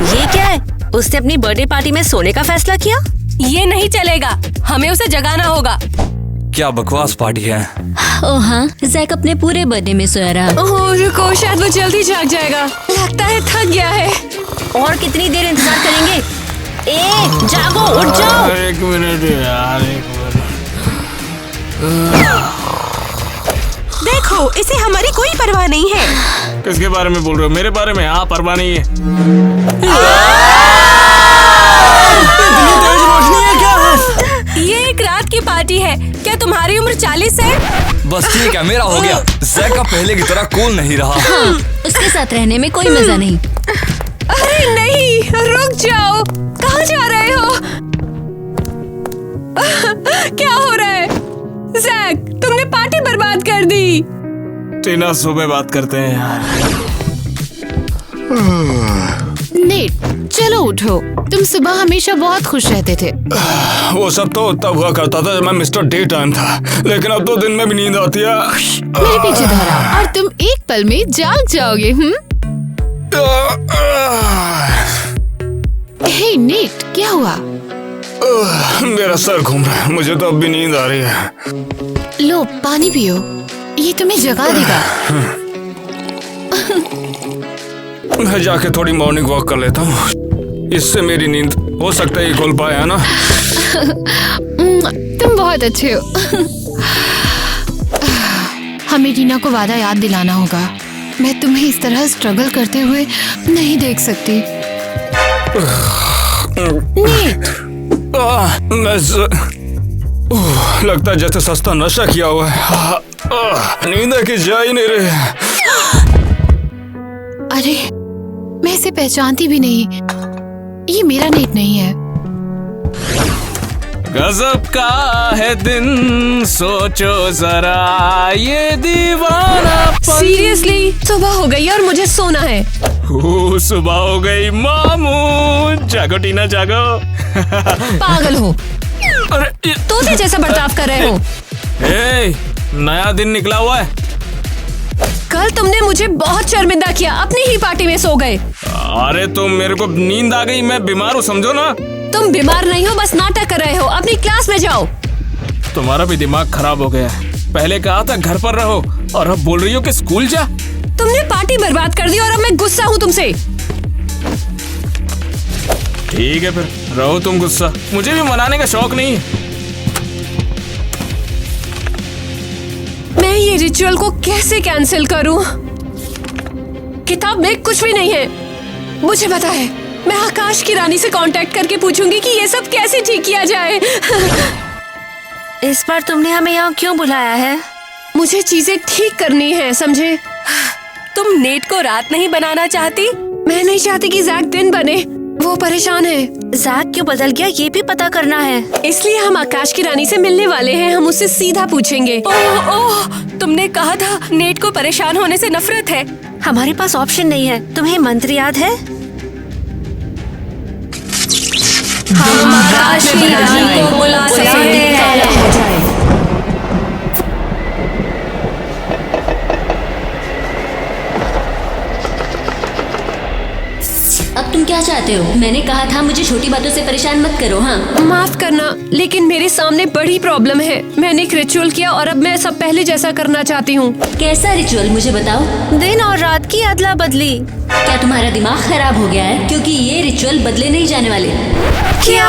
ये क्या है? उसने अपनी बर्थडे पार्टी में सोने का फैसला किया? ये नहीं चलेगा, हमें उसे जगाना होगा। क्या बकवास पार्टी है। ओह हाँ, जैक अपने पूरे बर्थडे में सोया रहा। ओह रुको, शायद वो जल्दी जाग जाएगा। लगता है थक गया है। और कितनी देर इंतजार करेंगे? जागो, उठ जाओ। एक मिनट यार, एक मिनट। देखो, इसे हमारी कोई परवाह नहीं है। किसके बारे में बोल रहे हो? मेरे बारे में? हाँ, परवाह नहीं है। इतनी तेज रोशनी है क्या? ये एक रात की पार्टी है। क्या तुम्हारी उम्र 40 है? बस ठीक है, मेरा हो गया। जैक का पहले की तरह कूल नहीं रहा। हाँ, उसके साथ रहने में कोई मजा नहीं। अरे नहीं, रुक जाओ। कहाँ जा रहे हो? क्या हो रहा है? जैक, तुमने पार्टी बर्बाद कर दी। टीना, सुबह बात करते हैं यार। नेट, चलो उठो। तुम सुबह हमेशा बहुत खुश रहते थे। वो सब तो तब हुआ करता था जब मैं मिस्टर डे टाइम था, लेकिन अब तो दिन में भी नींद आती है। मेरे पीछे दोहराओ और तुम एक पल में जाग जाओगे। हे नेट, क्या हुआ? मेरा सर घूम रहा है, मुझे तो अब भी नींद आ रही है। लो पानी पियो, ये तुम्हें जगा देगा। मैं जाके थोड़ी मॉर्निंग वॉक कर लेता हूँ, इससे मेरी नींद हो सकता है ये खुल पाए, है ना? तुम बहुत अच्छे हो। हमें टीना को वादा याद दिलाना होगा। मैं तुम्हें इस तरह स्ट्रगल करते हुए नहीं देख सकती। लगता है जैसे सस्ता नशा किया हुआ है। नींद की जा ही नहीं रही। अरे मैं इसे पहचानती भी नहीं। ये मेरा नेट नहीं है। गजब का है दिन, सोचो जरा ये दीवाना। सीरियसली, सुबह हो गई और मुझे सोना है। सुबह हो गई मामू। जागो टीना, जागो। पागल हो, अरे तोते जैसा बर्ताव कर रहे हो। ए, नया दिन निकला हुआ है। कल तुमने मुझे बहुत शर्मिंदा किया, अपनी ही पार्टी में सो गए। अरे तुम, मेरे को नींद आ गई, मैं बीमार हूँ, समझो ना। तुम बीमार नहीं हो, बस नाटक कर रहे हो। अपनी क्लास में जाओ। तुम्हारा भी दिमाग खराब हो गया है। पहले कहा था घर पर रहो और अब बोल रही हो कि स्कूल जा। तुमने पार्टी बर्बाद कर दी और अब मैं गुस्सा हूँ तुमसे। ठीक है फिर, रहो तुम गुस्सा, मुझे भी मनाने का शौक नहीं है। मैं ये रिचुअल को कैसे कैंसिल करूं? किताब में कुछ भी नहीं है। मुझे पता है, मैं आकाश की रानी से कांटेक्ट करके पूछूंगी कि ये सब कैसे ठीक किया जाए। इस बार तुमने हमें यहाँ क्यों बुलाया है? मुझे चीजें ठीक करनी है, समझे? तुम नेट को रात नहीं बनाना चाहती? मैं नहीं चाहती कि जैक दिन बने। वो परेशान है। जैक क्यों बदल गया ये भी पता करना है। इसलिए हम आकाश की रानी से मिलने वाले हैं। हम उससे सीधा पूछेंगे। ओह, तुमने कहा था नेट को परेशान होने से नफरत है। हमारे पास ऑप्शन नहीं है। तुम्हें मंत्र याद है? हम आकाश की रानी को बुलाते हैं। अब तुम क्या चाहते हो? मैंने कहा था मुझे छोटी बातों से परेशान मत करो। हाँ, माफ करना, लेकिन मेरे सामने बड़ी प्रॉब्लम है। मैंने एक रिचुअल किया और अब मैं सब पहले जैसा करना चाहती हूँ। कैसा रिचुअल मुझे बताओ। दिन और रात की अदला बदली। क्या तुम्हारा दिमाग खराब हो गया है? क्योंकि ये रिचुअल बदले नहीं जाने वाले। क्या?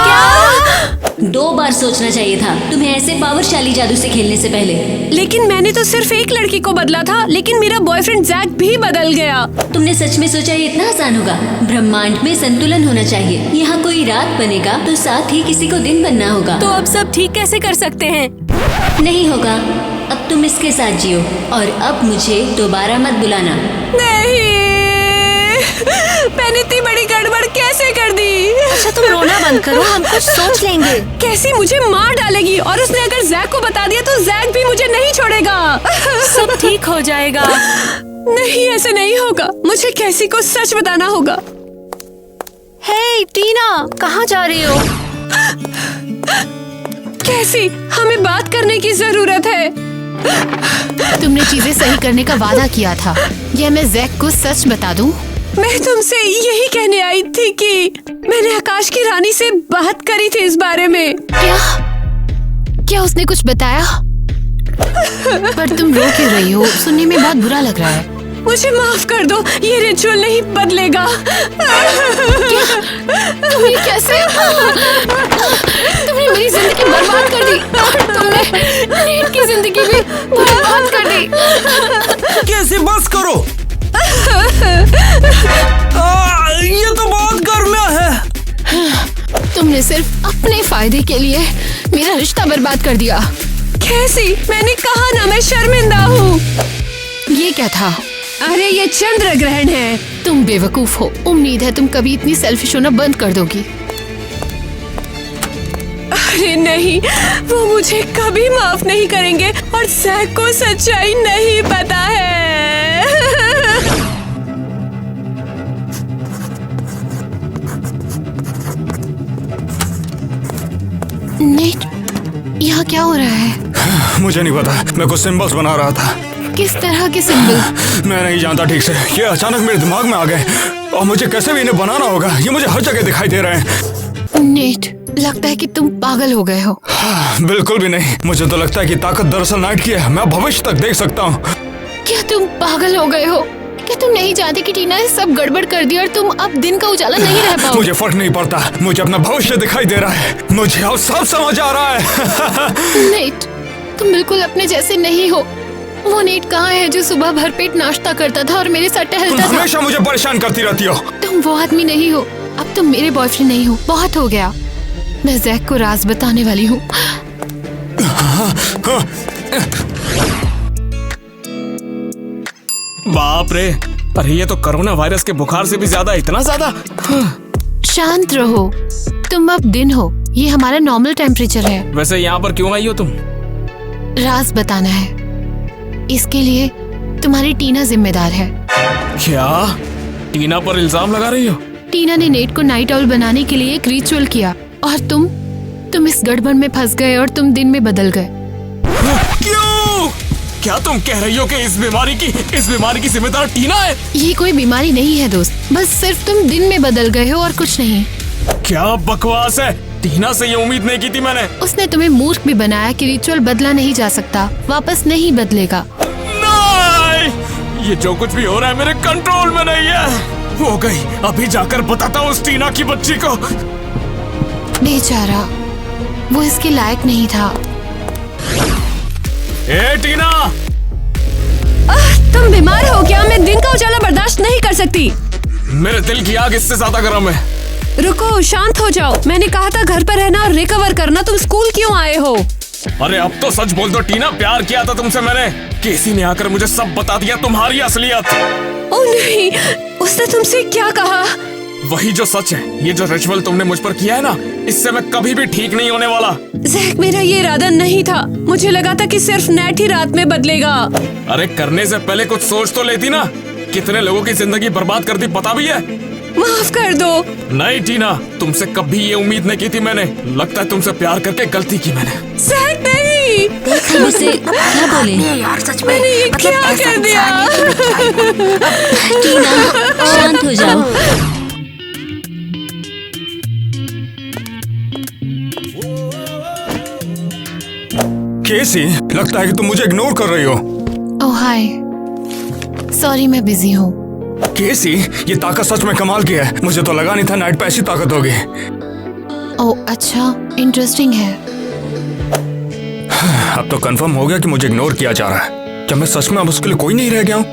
2 बार सोचना चाहिए था तुम्हें ऐसे पावरशाली जादू से खेलने से पहले। लेकिन मैंने तो सिर्फ एक लड़की को बदला था, लेकिन मेरा बॉयफ्रेंड जैक भी बदल गया। तुमने सच में सोचा ये इतना आसान होगा? ब्रह्मांड में संतुलन होना चाहिए। यहाँ कोई रात बनेगा तो साथ ही किसी को दिन बनना होगा। तो अब सब ठीक कैसे कर सकते हैं? नहीं होगा। अब तुम इसके साथ जियो और अब मुझे दोबारा मत बुलाना। नहीं, मैंने इतनी बड़ी गड़बड़ कैसे कर दी? अच्छा तुम रोना बंद करो, हम कुछ सोच लेंगे। कैसी मुझे मार डालेगी और उसने अगर जैक को बता दिया तो जैक भी मुझे नहीं छोड़ेगा। सब ठीक हो जाएगा। नहीं, ऐसे नहीं होगा। मुझे कैसी को सच बताना होगा। हे टीना, कहाँ जा रही हो? कैसी, हमें बात करने की जरूरत है। तुमने चीजें सही करने का वादा किया था। यह मैं जैक को सच बता दूं? मैं तुमसे यही कहने आई थी कि मैंने आकाश की रानी से बात करी थी इस बारे में। क्या उसने कुछ बताया? पर तुम रो क्यों रही हो? सुनने में बहुत बुरा लग रहा है। मुझे माफ कर दो, ये रिचुअल नहीं बदलेगा। तुम ये कैसे? तुमने मेरी जिंदगी बर्बाद कर दी और तुमने नेट की जिंदगी भी बर्बाद कर दी। कैसे? बस करो। ये तो बहुत गर्म है। तुमने सिर्फ अपने फायदे के लिए मेरा रिश्ता बर्बाद कर दिया। कैसी, मैंने कहा ना मैं शर्मिंदा हूँ। ये क्या था? अरे ये चंद्र ग्रहण है। तुम बेवकूफ हो। उम्मीद है तुम कभी इतनी सेल्फिश होना बंद कर दोगी। अरे नहीं, वो मुझे कभी माफ नहीं करेंगे और जैक को सच्चाई नहीं पता है। नेट, यहाँ क्या हो रहा है? मुझे नहीं पता, मैं कुछ सिंबल्स बना रहा था। किस तरह के सिंबल? मैं नहीं जानता ठीक से। ये अचानक मेरे दिमाग में आ गए और मुझे कैसे भी इन्हें बनाना होगा। ये मुझे हर जगह दिखाई दे रहे हैं। नेट, लगता है कि तुम पागल हो गए हो। बिल्कुल भी नहीं। मुझे तो लगता है कि ताकत दरअसल नाइट की है। मैं भविष्य तक देख सकता हूँ। क्या तुम पागल हो गए हो? क्या तुम नहीं जानते कि टीना ने सब गड़बड़ कर दिया और तुम अब दिन का उजाला नहीं रह पाओगे? मुझे फर्क नहीं पड़ता। मुझे अपना भविष्य दिखाई दे रहा है। मुझे अब सब समझ आ रहा है। नेट, तुम बिल्कुल अपने जैसे नहीं हो। वो नेट कहाँ है जो सुबह भरपेट नाश्ता करता था और मेरे साथ टहलता था? हमेशा मुझे परेशान करती रहती हो। तुम वो आदमी नहीं हो। अब तुम मेरे बॉयफ्रेंड नहीं हो। बहुत हो गया। मैं जैक को राज बताने वाली हूँ। बाप रे, अरे ये तो कोरोना वायरस के बुखार से भी ज्यादा, इतना ज्यादा। शांत रहो। तुम अब दिन हो। ये हमारा नॉर्मल टेम्परेचर है। वैसे यहाँ पर क्यों आई हो तुम? राज बताना है। इसके लिए तुम्हारी टीना जिम्मेदार है। क्या? टीना पर इल्जाम लगा रही हो? टीना ने नेट को नाइट आउल बनाने के लिए एक रिचुअल किया और तुम इस गड़बड़ में फंस गए और तुम दिन में बदल गए। क्यों? क्या तुम कह रही हो कि इस बीमारी की जिम्मेदार टीना है? ये कोई बीमारी नहीं है दोस्त, बस सिर्फ तुम दिन में बदल गए हो और कुछ नहीं। क्या बकवास है। टीना से ये उम्मीद नहीं की थी मैंने। उसने तुम्हें मूर्ख भी बनाया कि रिचुअल बदला नहीं जा सकता, वापस नहीं बदलेगा। नहीं, ये जो कुछ भी हो रहा है मेरे कंट्रोल में नहीं है। हो गई, अभी जाकर बताता हूँ उस टीना की बच्ची को। बेचारा, वो इसके लायक नहीं था। ए टीना, तुम बीमार हो क्या? मैं दिन का उजाला बर्दाश्त नहीं कर सकती। मेरे दिल की आग इससे ज्यादा गर्म है। रुको, शांत हो जाओ। मैंने कहा था घर पर रहना और रिकवर करना। तुम स्कूल क्यों आए हो? अरे अब तो सच बोल दो टीना, प्यार किया था तुमसे मैंने। केसी ने आकर मुझे सब बता दिया, तुम्हारी असलियत। ओ नहीं, उसने तुमसे क्या कहा? वही जो सच है, ये जो रिचुअल तुमने मुझ पर किया है ना, इससे मैं कभी भी ठीक नहीं होने वाला। जैक, मेरा ये इरादा नहीं था। मुझे लगा था कि सिर्फ नेट ही रात में बदलेगा। अरे करने से पहले कुछ सोच तो लेती ना। कितने लोगों की जिंदगी बर्बाद कर दी पता भी है। माफ कर दो। नहीं टीना, तुमसे कभी ये उम्मीद नहीं की थी मैंने। लगता है तुमसे प्यार करके गलती की मैंने। जैक नहीं। हम उसे क्या बोले? यार सच में मैंने ये क्या कर दिया? टीना शांत हो जाओ। केसी, लगता है कि तुम मुझे इग्नोर कर रही हो। ओह हाय, सॉरी मैं बिजी हूँ। केसी, ये ताकत सच में कमाल की है। मुझे तो लगा नहीं था नाइट पे ऐसी ताकत होगी। ओह अच्छा, इंटरेस्टिंग है। अब तो कंफर्म हो गया कि मुझे इग्नोर किया जा रहा है। क्या मैं सच में अब उसके लिए कोई नहीं रह गया हूँ?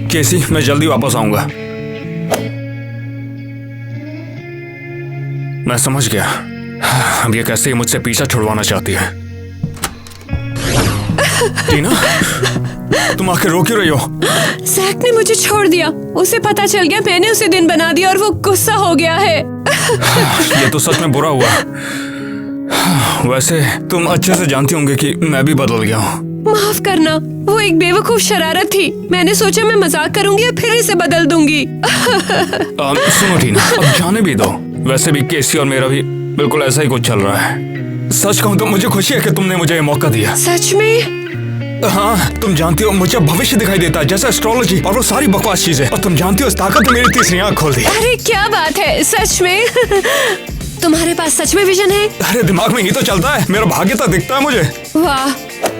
केसी, मैं जल्दी वापस आऊंगा। मैं समझ गया, अब ये कैसे मुझसे पीछा छुड़वाना चाहती है। टीना, तुम आके रो क्यों रही हो? जैक ने मुझे छोड़ दिया। उसे पता चल गया मैंने उसे दिन बना दिया और वो गुस्सा हो गया है। ये तो सच में बुरा हुआ। वैसे तुम अच्छे से जानती होंगे कि मैं भी बदल गया हूँ। माफ करना, वो एक बेवकूफ शरारत थी। मैंने सोचा मैं मजाक करूंगी और फिर इसे बदल दूंगी। सुनो टीना, अब जाने भी दो। वैसे भी केसी और मेरा भी बिल्कुल ऐसा ही कुछ चल रहा है। सच कहूँ तो मुझे खुशी है कि तुमने मुझे ये मौका दिया। सच में? हाँ, तुम जानती हो मुझे भविष्य दिखाई देता है, जैसे एस्ट्रोलॉजी और वो सारी बकवास चीजें। और तुम जानती हो इस ताकत ने मेरी तीसरी आंख खोल दी। अरे क्या बात है, सच में? तुम्हारे पास सच में विजन है? अरे दिमाग में ही तो चलता है, मेरा भाग्य तो दिखता है मुझे। वाह,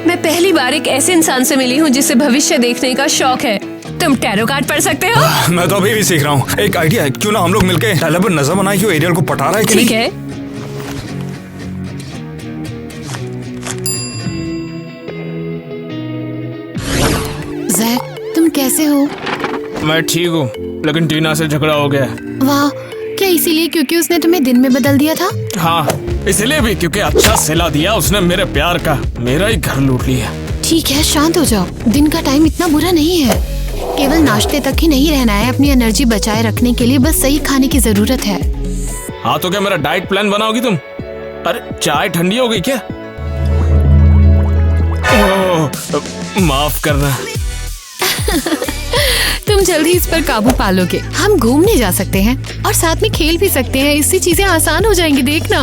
मैं पहली बार एक ऐसे इंसान से मिली हूँ जिसे भविष्य देखने का शौक है। तुम टैरो कार्ड पढ़ सकते हो? मैं तो अभी भी सीख रहा हूँ। एक आइडिया है, क्यों ना हम लोग मिलके टाइलर पर नजर बनाए कि वो एरियल को पटा रहा है कि नहीं? ठीक है। जैक, तुम कैसे हो? मैं ठीक हूँ, लेकिन टीना से झगड़ा हो गया। वाह, क्या इसीलिए क्योंकि उसने तुम्हें दिन में बदल दिया था? हाँ, इसलिए भी क्योंकि अच्छा सिला दिया उसने मेरे प्यार का। मेरा ही घर लूट लिया। ठीक है, शांत हो जाओ। दिन का टाइम इतना बुरा नहीं है। केवल नाश्ते तक ही नहीं रहना है। अपनी एनर्जी बचाए रखने के लिए बस सही खाने की जरूरत है। हाँ, तो क्या मेरा डाइट प्लान बनाओगी तुम? अरे चाय ठंडी हो गई क्या? ओह, माफ करना। तुम जल्दी इस पर काबू पालोगे। हम घूमने जा सकते हैं और साथ में खेल भी सकते हैं। इससे चीजें आसान हो जाएंगी, देखना।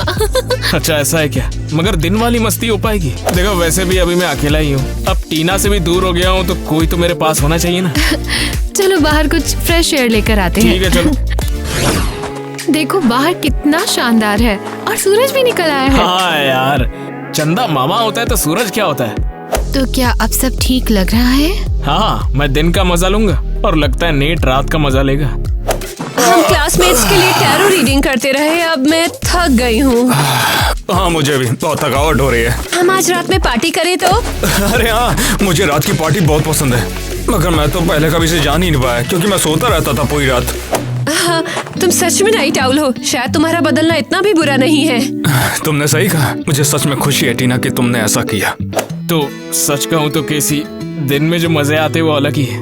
अच्छा ऐसा है क्या? मगर दिन वाली मस्ती हो पाएगी? देखो वैसे भी अभी मैं अकेला ही हूँ। अब टीना से भी दूर हो गया हूँ तो कोई तो मेरे पास होना चाहिए ना। चलो बाहर कुछ फ्रेश एयर लेकर आते हैं। ठीक है चलो। देखो बाहर कितना शानदार है और सूरज भी निकल आया है। हाँ यार, चंदा मामा होता है तो सूरज क्या होता है? तो क्या अब सब ठीक लग रहा है? हाँ, मैं दिन का मजा लूंगा और लगता है नेट रात का मजा लेगा। हम क्लासमेट्स के लिए टैरो रीडिंग करते रहे। अब मैं थक गई हूँ। हाँ, मुझे भी बहुत थकावट हो रही है। हम आज रात में पार्टी करें तो? अरे हाँ, मुझे रात की पार्टी बहुत पसंद है। मगर मैं तो पहले कभी से जान ही नहीं पाया क्योंकि मैं सोता रहता था पूरी रात। हाँ, तुम सच में नाइट आउल हो। शायद तुम्हारा बदलना इतना भी बुरा नहीं है। तुमने सही कहा। मुझे सच में खुशी है टीना कि तुमने ऐसा किया। तो सच कहूँ तो केसी, दिन में जो मजे आते वो अलग ही है।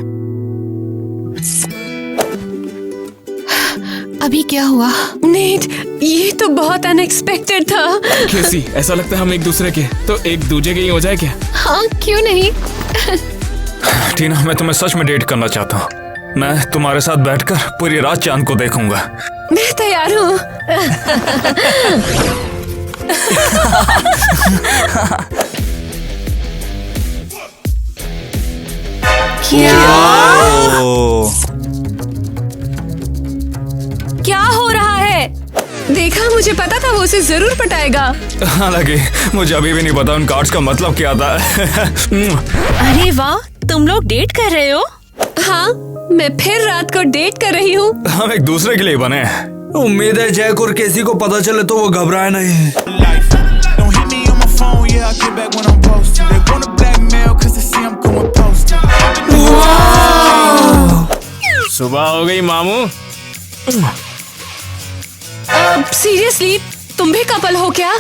अभी क्या हुआ? नेट, ये तो बहुत अनएक्सपेक्टेड था। केसी, ऐसा लगता है हम एक दूसरे के तो एक दूजे के ही हो जाए क्या? हाँ, क्यों नहीं। टीना, मैं तुम्हें सच में डेट करना चाहता हूँ। मैं तुम्हारे साथ बैठकर पूरी रात चांद को देखूंगा। मैं तैयार हूँ। क्या हो रहा है? देखा, मुझे पता था वो उसे जरूर पटाएगा। हालांकि मुझे अभी भी नहीं पता उन कार्ड्स का मतलब क्या था। अरे वाह, तुम लोग डेट कर रहे हो? हाँ, मैं फिर रात को डेट कर रही हूँ। हम एक दूसरे के लिए बने। उम्मीद है जैक और केसी को पता चले तो वो घबराए नहीं। सुबह हो गई मामू। सीरियसली, तुम भी कपल हो क्या?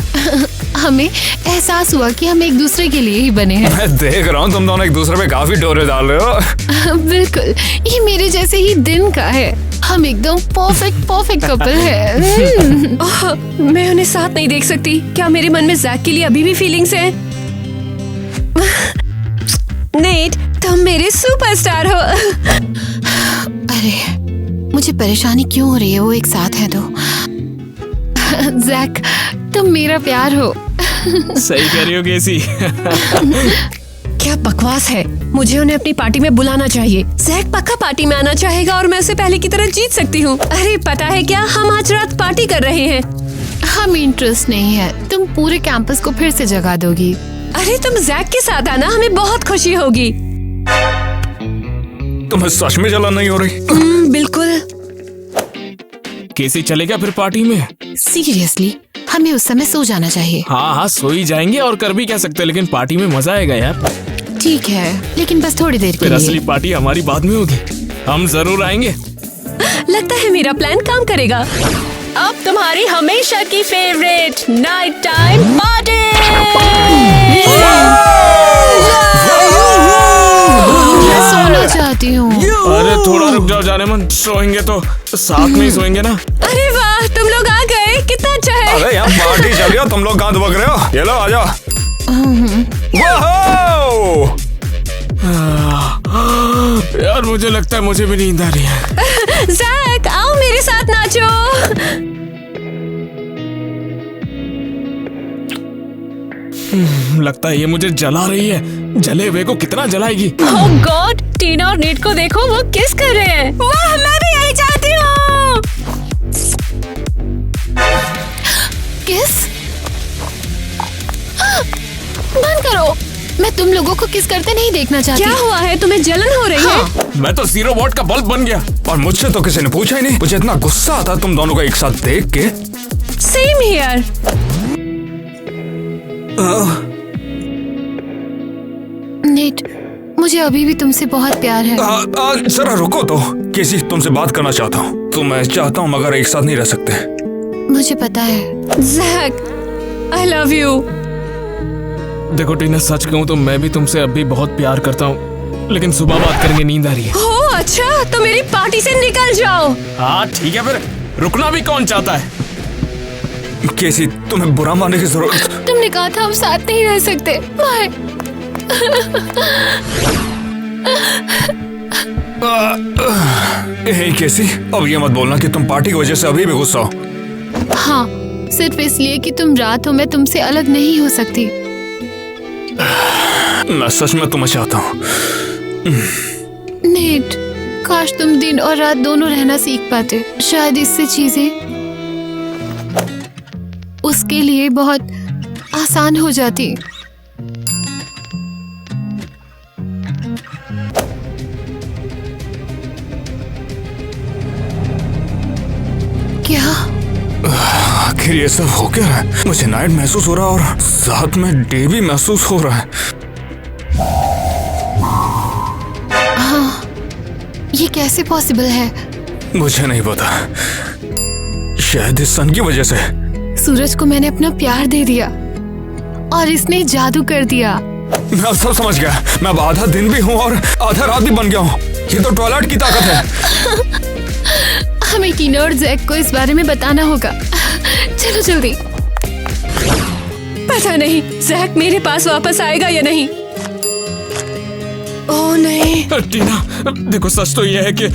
हमें एहसास हुआ कि हम एक दूसरे के लिए ही बने हैं। मैं देख रहा हूँ तुम दोनों एक दूसरे पे काफी डोरे डाल रहे हो। बिल्कुल, ये मेरे जैसे ही दिन का है। हम एकदम परफेक्ट कपल है। मैं उन्हें साथ नहीं देख सकती। क्या मेरे मन में जैक के लिए अभी भी फीलिंग्स हैं? नेट, तुम मेरे सुपरस्टार हो। अरे, मुझे परेशानी क्यों हो रही है? वो एक साथ है तो। जैक, तुम मेरा प्यार हो। सही कह रही हो केसी। क्या बकवास है। मुझे उन्हें अपनी पार्टी में बुलाना चाहिए। जैक पक्का पार्टी में आना चाहेगा और मैं उसे पहले की तरह जीत सकती हूँ। अरे पता है क्या, हम आज रात पार्टी कर रहे हैं। हम इंटरेस्ट नहीं है। तुम पूरे कैंपस को फिर से जगा दोगी। अरे तुम जैक के साथ आना, हमें बहुत खुशी होगी। तुम्हें सच में जलन नहीं हो रही? बिल्कुल। केसी चलेगा फिर पार्टी में? सीरियसली, हमें उस समय सो जाना चाहिए। हाँ, सो ही जाएंगे और कर भी क्या सकते, लेकिन पार्टी में मजा आएगा यार। ठीक है, लेकिन बस थोड़ी देर के फिर लिए। असली पार्टी हमारी बाद में होगी। हम जरूर आएंगे। लगता है मेरा प्लान काम करेगा। अब तुम्हारी हमेशा की फेवरेट नाइट टाइम पार्टी। मैं सोना चाहती हूँ। अरे थोड़ा रुक जाओ जाने मन। सोएंगे तो साथ में ही सोएंगे ना। अरे वाह, तुम लोग आ गए, कितना अच्छा है। अरे यहाँ पार्टी चल रही है, तुम लोग कहाँ दुबक रहे हो? ये लो आ जाओ। यार मुझे लगता है मुझे भी नींद आ रही है। जैक, आओ मेरे साथ नाचो। लगता है ये मुझे जला रही है। जले हुए को कितना जलाएगी। ओह गॉड, टीना और नेट को देखो, वो किस कर रहे हैं। वाह, मैं भी यही चाहती हूँ। किस? बंद करो। मैं तुम लोगों को किस करते नहीं देखना चाहती। क्या हुआ है, तुम्हें जलन हो रही है? मैं तो 0 वॉट का बल्ब बन गया। और मुझसे तो किसी ने पूछा ही नहीं। मुझे इतना गुस्सा आता तुम दोनों को एक साथ देख के। Same here. नेट, मुझे अभी भी तुमसे बहुत प्यार है। जरा रुको तो। किसी तुमसे बात करना चाहता हूँ। तो मैं चाहता हूँ मगर एक साथ नहीं रह सकते। मुझे पता है। Jack, I love you. देखो टीना, सच कहूँ तो मैं भी तुमसे अब भी बहुत प्यार करता हूँ, लेकिन सुबह बात करेंगे, नींद आ रही है। ओह अच्छा, तो मेरी पार्टी से निकल जाओ। हाँ ठीक है, फिर रुकना भी कौन चाहता है। केसी, तुम्हें बुरा मानने की जरूरत। तुमने कहा था हम साथ नहीं रह सकते। बाय। हे केसी, अब ये मत बोलना कि तुम पार्टी की वजह से अभी भी गुस्सा हो। हाँ, सिर्फ इसलिए कि तुम रात हो, मैं तुमसे अलग नहीं हो सकती। मैं सच में तुम्हें चाहता हूँ। नेट, काश तुम दिन और रात दोनों रहना सीख पाते। शायद इससे चीजें उसके लिए बहुत आसान हो जाती। क्या? आखिर ये सब हो क्या है? मुझे नाइट महसूस हो रहा है और साथ में डे भी महसूस हो रहा है। हाँ, ये कैसे पॉसिबल है? मुझे नहीं पता। शायद इस सन की वजह से। सूरज को मैंने अपना प्यार दे दिया और इसने जादू कर दिया। मैं अब सब समझ गया। मैं अब आधा दिन भी हूँ और आधा रात भी बन गया हूँ। ये तो ट्वाइलाइट की ताकत है। हमें टीना और जैक को इस बारे में बताना होगा। चलो जल्दी। पता नहीं जैक मेरे पास वापस आएगा या नहीं। ओह नहीं। टीना देखो, सच तो यह है कि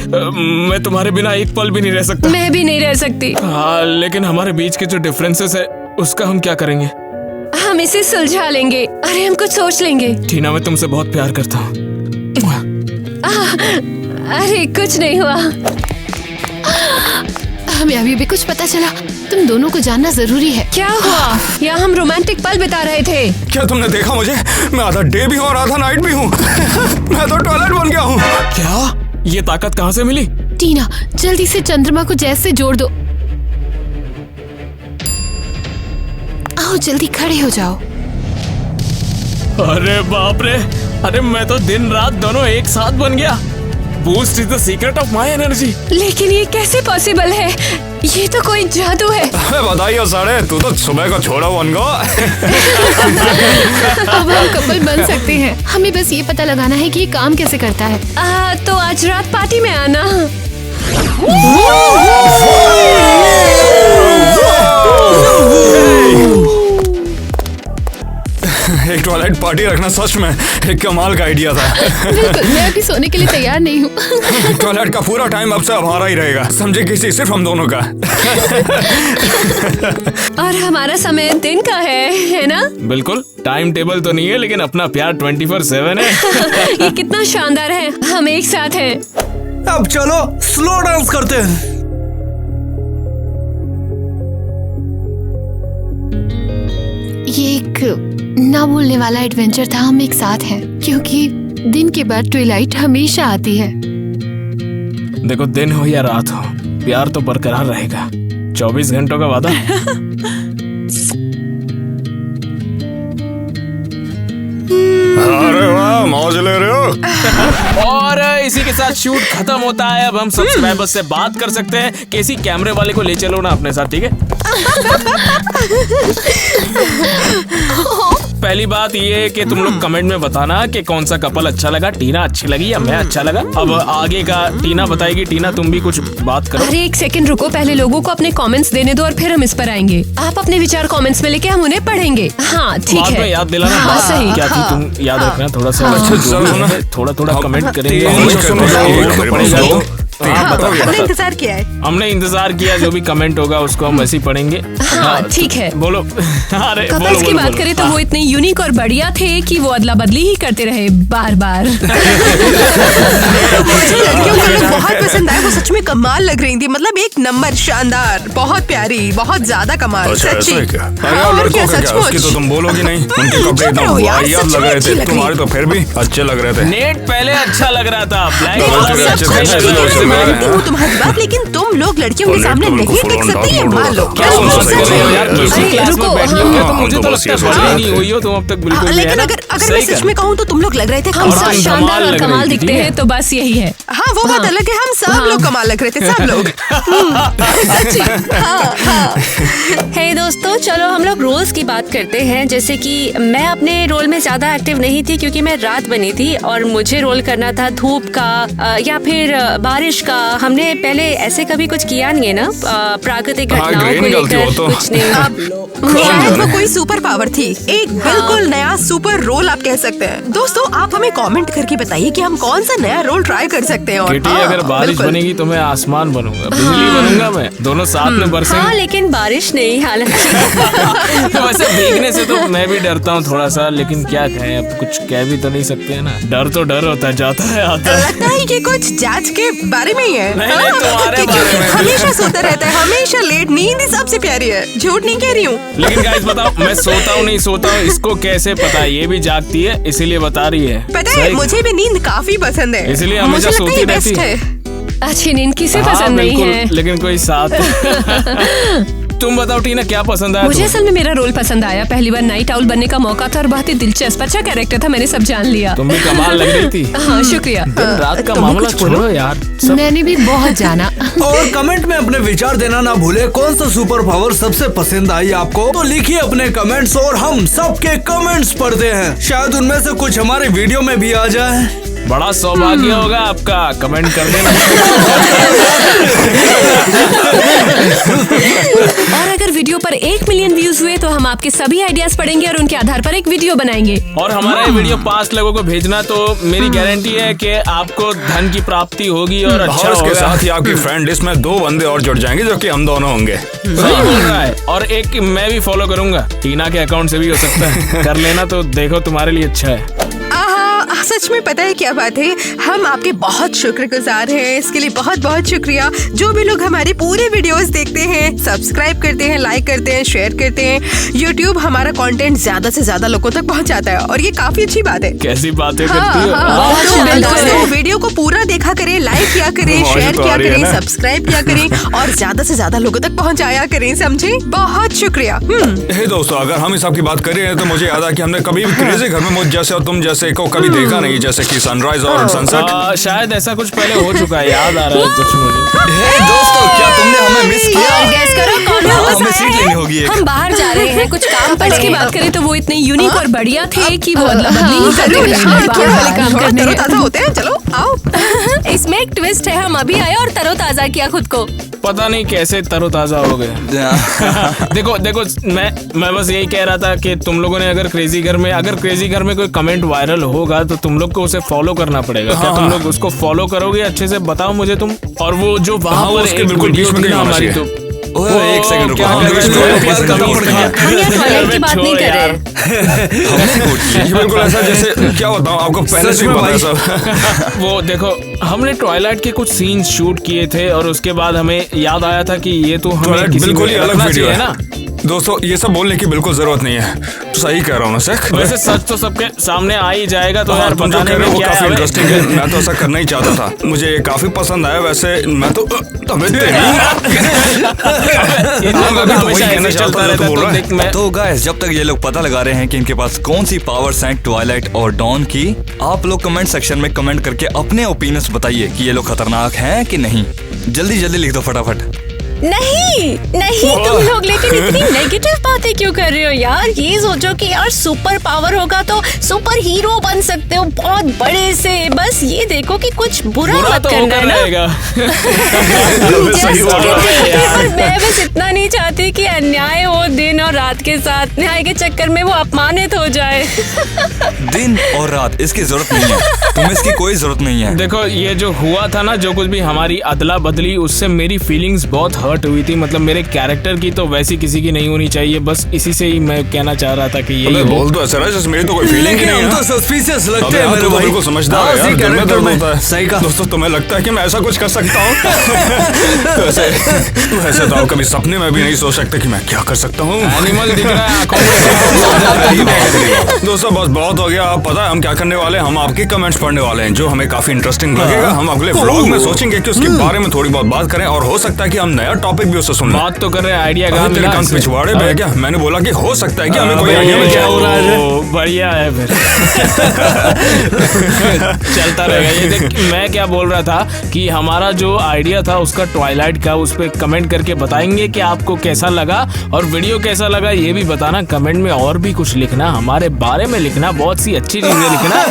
मैं तुम्हारे बिना एक पल भी नहीं रह सकता। मैं भी नहीं रह सकती। हाँ, लेकिन हमारे बीच के जो डिफरेंसेस है उसका हम क्या करेंगे? हम इसे सुलझा लेंगे। अरे हम कुछ सोच लेंगे। टीना, मैं तुमसे बहुत प्यार करता हूँ। अरे कुछ नहीं हुआ। हमें अभी भी कुछ पता चला। तुम दोनों को जानना जरूरी है। क्या हुआ? यहाँ हम रोमांटिक पल बिता रहे थे। क्या तुमने देखा मुझे? मैं आधा डे भी हूँ और आधा नाइट भी हूँ। मैं तो ट्वाइलाइट बन गया हूँ। क्या? ये ताकत कहाँ से मिली? टीना, जल्दी से चंद्रमा को जैस से जोड़ दो। आओ जल्दी खड़े हो जाओ। अरे बाप रे! अरे मैं तो दिन रात दोनों एक साथ बन गया। Boost is the secret of my energy. लेकिन ये कैसे पॉसिबल है? ये तो कोई जादू है। बताइए सारे, तू तो सुबह का छोड़ा बन गो। अब हम कपल बन सकते हैं। हमें बस ये पता लगाना है कि ये काम कैसे करता है। तो आज रात पार्टी में आना। एक टॉयलेट पार्टी रखना सच में एक कमाल का आइडिया था। बिल्कुल, मैं अभी सोने के लिए तैयार नहीं हूँ। टॉयलेट का पूरा टाइम अब से हमारा ही रहेगा, समझे किसी, सिर्फ हम दोनों का। और हमारा समय दिन का है ना? बिल्कुल, टाइम टेबल तो नहीं है लेकिन अपना प्यार 24/7 है। ये कितना शानदार है, हम एक साथ हैं। अब चलो स्लो डांस करते हैं। ये एक ना भूलने वाला एडवेंचर था। हम एक साथ हैं क्योंकि दिन के बाद ट्विलाइट हमेशा आती है। देखो दिन हो या रात हो, प्यार तो बरकरार रहेगा। 24 घंटों का वादा। अरे वाह, मौज ले रहे हो। और इसी के साथ शूट खत्म होता है। अब हम सब्सक्राइबर्स से बात कर सकते हैं। किसी कैमरे वाले को ले चलो ना अपने साथ, ठीक है? पहली बात ये है कि तुम लोग कमेंट में बताना कि कौन सा कपल अच्छा लगा, टीना अच्छी लगी या मैं अच्छा लगा। अब आगे का टीना बताएगी। टीना तुम भी कुछ बात करो। अरे एक सेकंड रुको, पहले लोगों को अपने कमेंट्स देने दो और फिर हम इस पर आएंगे। आप अपने विचार कमेंट्स में लेके हम उन्हें पढ़ेंगे। हाँ ठीक बाद है, में याद दिलाना। हाँ, सही। क्या थी तुम याद रखना थोड़ा सा। थोड़ा थोड़ा कमेंट करेंगे। हमने इंतजार किया है। हमने इंतजार किया, जो भी कमेंट होगा उसको हम वैसे ही पढ़ेंगे। हाँ ठीक है। बोलो। अरे कपल्स की बात करें तो वो इतने यूनिक और बढ़िया थे कि वो अदला बदली ही करते रहे बार बार। मुझे लड़कियों का लुक बहुत पसंद आया। वो सच में कमाल लग रही थी। मतलब एक नंबर, शानदार, बहुत प्यारी, बहुत ज्यादा कमाल। अच्छा, सच्ची। ऐसा है क्या? हाँ, अरे और लड़कों क्या, का क्या? सचमुच। उसकी तो तुम बोलोगी नहीं। उनके कपड़े चुप रहो एकदम यार, वाहियात सच लग में रहे अच्छी थे। लग रही। तुम्हारे तो फिर भी अच्छे लग रहे थे। नेट पहले अच्छा लग रहा था। मानती हूँ तुम्हारी बात, लेकिन तुम लोग लड़कियों के सामने नहीं टिक सकती, ये मान लो। क्या क्या तुम सही सच कर रहे हो में? यार? रुको, तो मुझे तो लगता है बड़ी नहीं हुई हो तुम अब तक बिल्कुल भी, है लेकिन ना? अगर मैं सही सच कर। में कहूँ तो तुम लोग लग रहे थे हम कमाल। सब शानदार और लग कमाल रही थी, दिखते ठीक है? हैं, तो बस यही है। हाँ वो बात अलग है। हम सब लोग कमाल लग रहे थे, सब लोग। सच्ची। हे दोस्तों, चलो हम लोग रोल्स की बात करते हैं। जैसे कि मैं अपने रोल में ज्यादा एक्टिव नहीं थी क्योंकि मैं रात बनी थी और मुझे रोल करना था धूप का या फिर बारिश का। हमने पहले ऐसे कभी कुछ किया नहीं है ना, प्राकृतिक घटनाओं को ग्रीन गलती लेकर हो तो। कुछ नहीं। शायद वो कोई सुपर पावर थी, एक बिल्कुल नया सुपर रोल आप कह सकते हैं। दोस्तों आप हमें कमेंट करके बताइए कि हम कौन सा नया रोल ट्राई कर सकते हैं। और किटी, हाँ, अगर बारिश बिल्कुल। बनेगी तो मैं आसमान बनूंगा, बिजली बनूंगा मैं, दोनों साथ में बरसेंगे। हाँ लेकिन बारिश नहीं हालांकि। वैसे भीगने से तो मैं भी डरता हूँ थोड़ा सा, लेकिन क्या कहें, अब कुछ कह भी तो नहीं सकते है ना। डर तो डर होता है, जाता है आता है। लगता है ये कुछ जज के बारे में ही है। नहीं, नहीं, तुम्हारे बारे में। हमेशा सोता रहता है, हमेशा लेट। नींद ही सबसे प्यारी है, झूठ नहीं कह रही हूँ। लेकिन गाइस बताओ, मैं सोता हूँ नहीं सोता हूँ इसको कैसे पता है? ये भी जागती है इसीलिए बता रही है। पता है मुझे भी नींद काफी पसंद है, इसलिए मुझे हमेशा लगता है सोती ये रहती बेस्ट है। है। अच्छी नींद किसे हाँ, पसंद नहीं बिल्कुल, है। लेकिन कोई साथ। तुम बताओ टीना, क्या पसंद आया मुझे तुम्हें? असल में मेरा रोल पसंद आया। पहली बार नाइट आउल बनने का मौका था और बहुत ही दिलचस्प अच्छा कैरेक्टर था, मैंने सब जान लिया। तुम भी कमाल लग रही थी। हाँ शुक्रिया। दिन रात का मामला छोड़ो यार। मैंने भी बहुत जाना। और कमेंट में अपने विचार देना ना भूले। कौन सा सुपर पावर सबसे पसंद आई आपको, तो लिखिए अपने कमेंट्स और हम सबके कमेंट्स पढ़ते हैं। शायद उनमें से कुछ हमारे वीडियो में भी आ जाए। बड़ा सौभाग्य होगा आपका, कमेंट कर देना। और अगर वीडियो पर 1 मिलियन व्यूज हुए तो हम आपके सभी आइडियाज पढ़ेंगे और उनके आधार पर एक वीडियो बनाएंगे। और हमारा ये वीडियो 5 लोगों को भेजना, तो मेरी गारंटी है कि आपको धन की प्राप्ति होगी और अच्छा और उसके होगा। साथ ही आपकी फ्रेंड लिस्ट में 2 बंदे और जुड़ जाएंगे जो कि हम दोनों होंगे। सही बोल रहा है। और एक मैं भी फॉलो करूंगा, टीना के अकाउंट से भी हो सकता है। कर लेना, तो देखो तुम्हारे लिए अच्छा है। सच में पता है क्या बात है, हम आपके बहुत शुक्रगुजार हैं। इसके लिए बहुत बहुत शुक्रिया। जो भी लोग हमारे पूरे वीडियोस देखते हैं, सब्सक्राइब करते हैं, लाइक करते हैं, शेयर करते हैं, YouTube हमारा कंटेंट ज्यादा से ज्यादा लोगों तक पहुंचाता है और ये काफी अच्छी बात है। कैसी बातें करती हो। दोस्तों वीडियो को पूरा देखा करें, लाइक किया करें, शेयर किया करें, सब्सक्राइब किया करें और ज्यादा से ज्यादा लोगों तक पहुंचाया करें, समझे? बहुत शुक्रिया। हे दोस्तों, अगर हम इस सब की बात कर रहे हैं तो मुझे याद है कि हमने कभी भी क्रेजी घर में मुझ जैसे और तुम जैसे को कभी देखा नहीं, जैसे कि सनराइज और सनसेट। शायद ऐसा कुछ पहले हो चुका है, याद आ रहा है कुछ मुझे। हे दोस्तों, क्या तुमने हमें मिस किया? गैस करो कौन वापस हमें सीट आया लेनी है? होगी एक। हम बाहर जा रहे हैं, कुछ काम पर इसकी पड़ेगा। बात करें तो वो इतने यूनिक और बढ़िया थे कि वो अदला बदली नहीं करते जरूर, थे। हाँ, हमें बाहर वाले काम थोड़ा करने हैं। तरोताजा होते हैं। चलो आओ। इसमें एक ट्विस्ट है, हम अभी आए और तरोताजा किया खुद को। पता नहीं कैसे तरोताजा हो गया। देखो देखो, मैं बस यही कह रहा था कि तुम लोगों ने अगर क्रेजी घर में कोई कमेंट वायरल होगा तो तुम लोग को उसे फॉलो करना पड़ेगा। क्या तुम लोग उसको फॉलो करोगे? अच्छे से बताओ मुझे तुम। और वो जो वहाँ पर उसके एक बिल्कुल वीडियो बीच में थी ना कहीं होना हमारी, चाहिए। तो ओए, एक सेकंड रुको, क्या हम कर रहे इसको हो? replace करना कमीज पड़ेगा। का- हम यहाँ टॉयलेट की बात नहीं छोड़ कर यार। रहे। ये बिल्कुल ऐसा जैसे क्या बताऊं आपको, पहले सच से ही में पता है भाई। सब। वो देखो, हमने ट्वाइलाइट के कुछ सीन्स शूट किए थे और उसके बाद हमें याद आया था कि ये तो हमें Twilight किसी बिल्कुल में ही अलग रखना वीडियो चाहिए है ना। दोस्तों, ये सब बोलने की बिल्कुल जरूरत नहीं है। सही कह रहा हूँ ना सर। वैसे सच तो सबके सामने आ ही जाएगा, तो यार तुम जो बताने कह रहे में हो वो क्या काफी है? इंटरेस्टिंग है। मैं तो ऐसा करना ही चाहता था, मुझे ये काफी पसंद आया। वैसे मैं तो मैं भी तो वही कहना चाहता था, तो बोल रहा है। तो गाइस, जब तक ये लोग पता लगा रहे हैं कि इनके पास कौन सी पावर्स हैं ट्वाइलाइट और डॉन की, आप लोग कमेंट सेक्शन में कमेंट करके अपने ओपिनियंस बताइए कि ये लोग खतरनाक हैं कि नहीं। जल्दी जल्दी लिख दो फटाफट। नहीं तुम लोग लेकिन इतनी नेगेटिव बातें क्यों कर रहे हो यार? ये सोचो कि यार सुपर पावर होगा तो सुपर हीरो बन सकते हो बहुत बड़े से। बस ये देखो कि कुछ बुरा मत तो करना है ना। रहेगा। सही बोल रहा है। पर मैं बस इतना नहीं चाहती कि अन्याय हो दिन और रात के साथ। न्याय के चक्कर में वो अपमानित हो जाए। दिन और रात इसकी जरूरत नहीं है, तुम्हें इसकी कोई जरूरत नहीं है। देखो, ये जो हुआ था ना, जो कुछ भी हमारी अदला बदली, उससे मेरी फीलिंग्स बहुत हर्ट हुई थी। मतलब मेरे कैरेक्टर की तो वैसी किसी की नहीं होनी चाहिए। बस इसी से ही मैं कहना चाह रहा था कि ये अबे बोल तो ऐसा रहा है जैसे मेरी तो कोई फीलिंग ही नहीं हम है। तो सस्पिशियस लगते अबे हैं हाँ, मेरे तू तो भाई। बिल्कुल समझदार है यार, दिल में दर्द होता है। सही कहा। दोस्तों, तुम्हें लगता है कि मैं ऐसा कुछ कर सकता हूँ? वैसे तो आप कभी सपने में भी नहीं सोच सकते कि मैं क्या कर सकता हूँ। एनिमल दिख रहा है आंखों में। दोस्तों, बस बहुत हो गया। आप पता है हम क्या करने वाले हैं? हम आपके कमेंट्स पढ़ने वाले हैं, जो हमें काफी इंटरेस्टिंग लगेगा। हम अगले व्लॉग में सोचेंगे कि उसके बारे में थोड़ी बहुत बात करें, और हो सकता है कि हम नया टॉपिक भी उससे सुन लें। बात तो कर रहे हैं, आइडिया अरे तेरे कान पिछवाड़े में है क्या? मैंने बोला कि हो सकता है कि हमें कोई आइडिया मिल क्या हो रहा है? ओ, बढ़िया है फिर। चलता रहेगा ये। देख, मैं क्या बोल रहा था कि हमारा जो आइडिया था उसका ट्वाइलाइट का, उस पे कमेंट करके बताएंगे कि आपको कैसा लगा और वीडियो कैसा लगा, ये भी बताना कमेंट में। और भी कुछ लिखना, हमारे बारे में लिखना, बहुत सी अच्छी चीजें लिखना।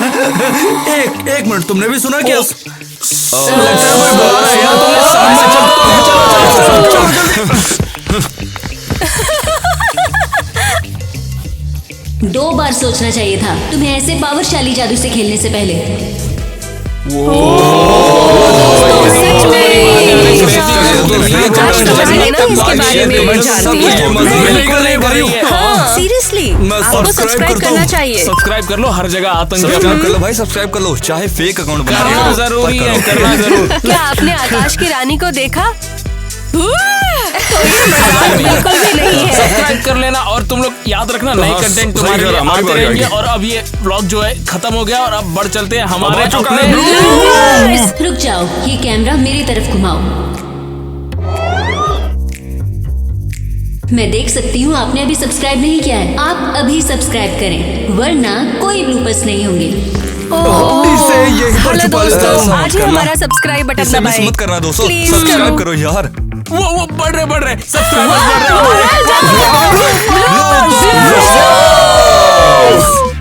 एक मिनट, तुमने भी सुना क्या? दो बार सोचना चाहिए था तुम्हें ऐसे पावरशाली जादू से खेलने से पहले। सीरियसली आपको सब्सक्राइब करना चाहिए। सब्सक्राइब कर लो, हर जगह आतंक। सब्सक्राइब कर लो भाई, सब्सक्राइब कर लो, चाहे फेक अकाउंट बना करना लो, जरूरी पर है, करो। करना जरूर। क्या आपने आकाश की रानी को देखा? बिल्कुल भी नहीं है। सब्सक्राइब कर लेना, और तुम लोग याद रखना नए हाँ, कंटेंट सही तुम्हारे कह लिए रहा, हमारी आते बारी रहेंगे। आएगी। और अब ये व्लॉग जो है खत्म हो गया और अब बढ़ चलते हैं हमारे अब आ चुका अपने। है। रुक जाओ, ये कैमरा मेरी तरफ घुमाओ। मैं देख सकती हूँ आपने अभी सब्सक्राइब नहीं किया है। आप अभी सब्सक्राइब करें, वरना कोई ब्लूपर्स नहीं होंगे। इसे यही पर हेलो छुपा लेता दोस्तों, हूँ। आज ही हमारा सब्सक्राइब बटन इसे मिस दबाएं। मत करना दोस्तों, Please सब्सक्राइब करो यार। वो बढ़ रहे सब्सक्राइबर्स बढ़ रहे।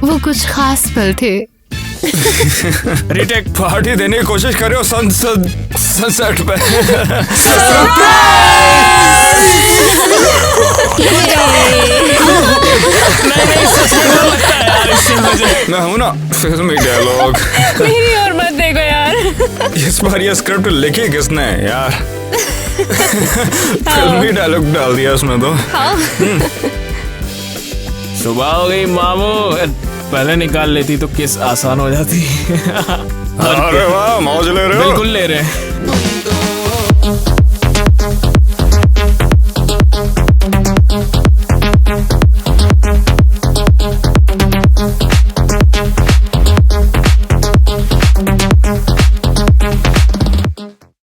वो कुछ खास पल थे। रिटेक पार्टी देने की कोशिश कर रहे हो सनसेट पे। मैं हूँ ना फिल्मी डायलॉग। मेरी और मत देखो यार। इस बार ये स्क्रिप्ट लिखी किसने यार? फिल्मी डायलॉग डाल दिया उसमें तो। सुबह हो गई मामू, पहले निकाल लेती तो किस आसान हो जाती। अरे वाह, मौज ले रहे हो। बिल्कुल ले रहे हैं।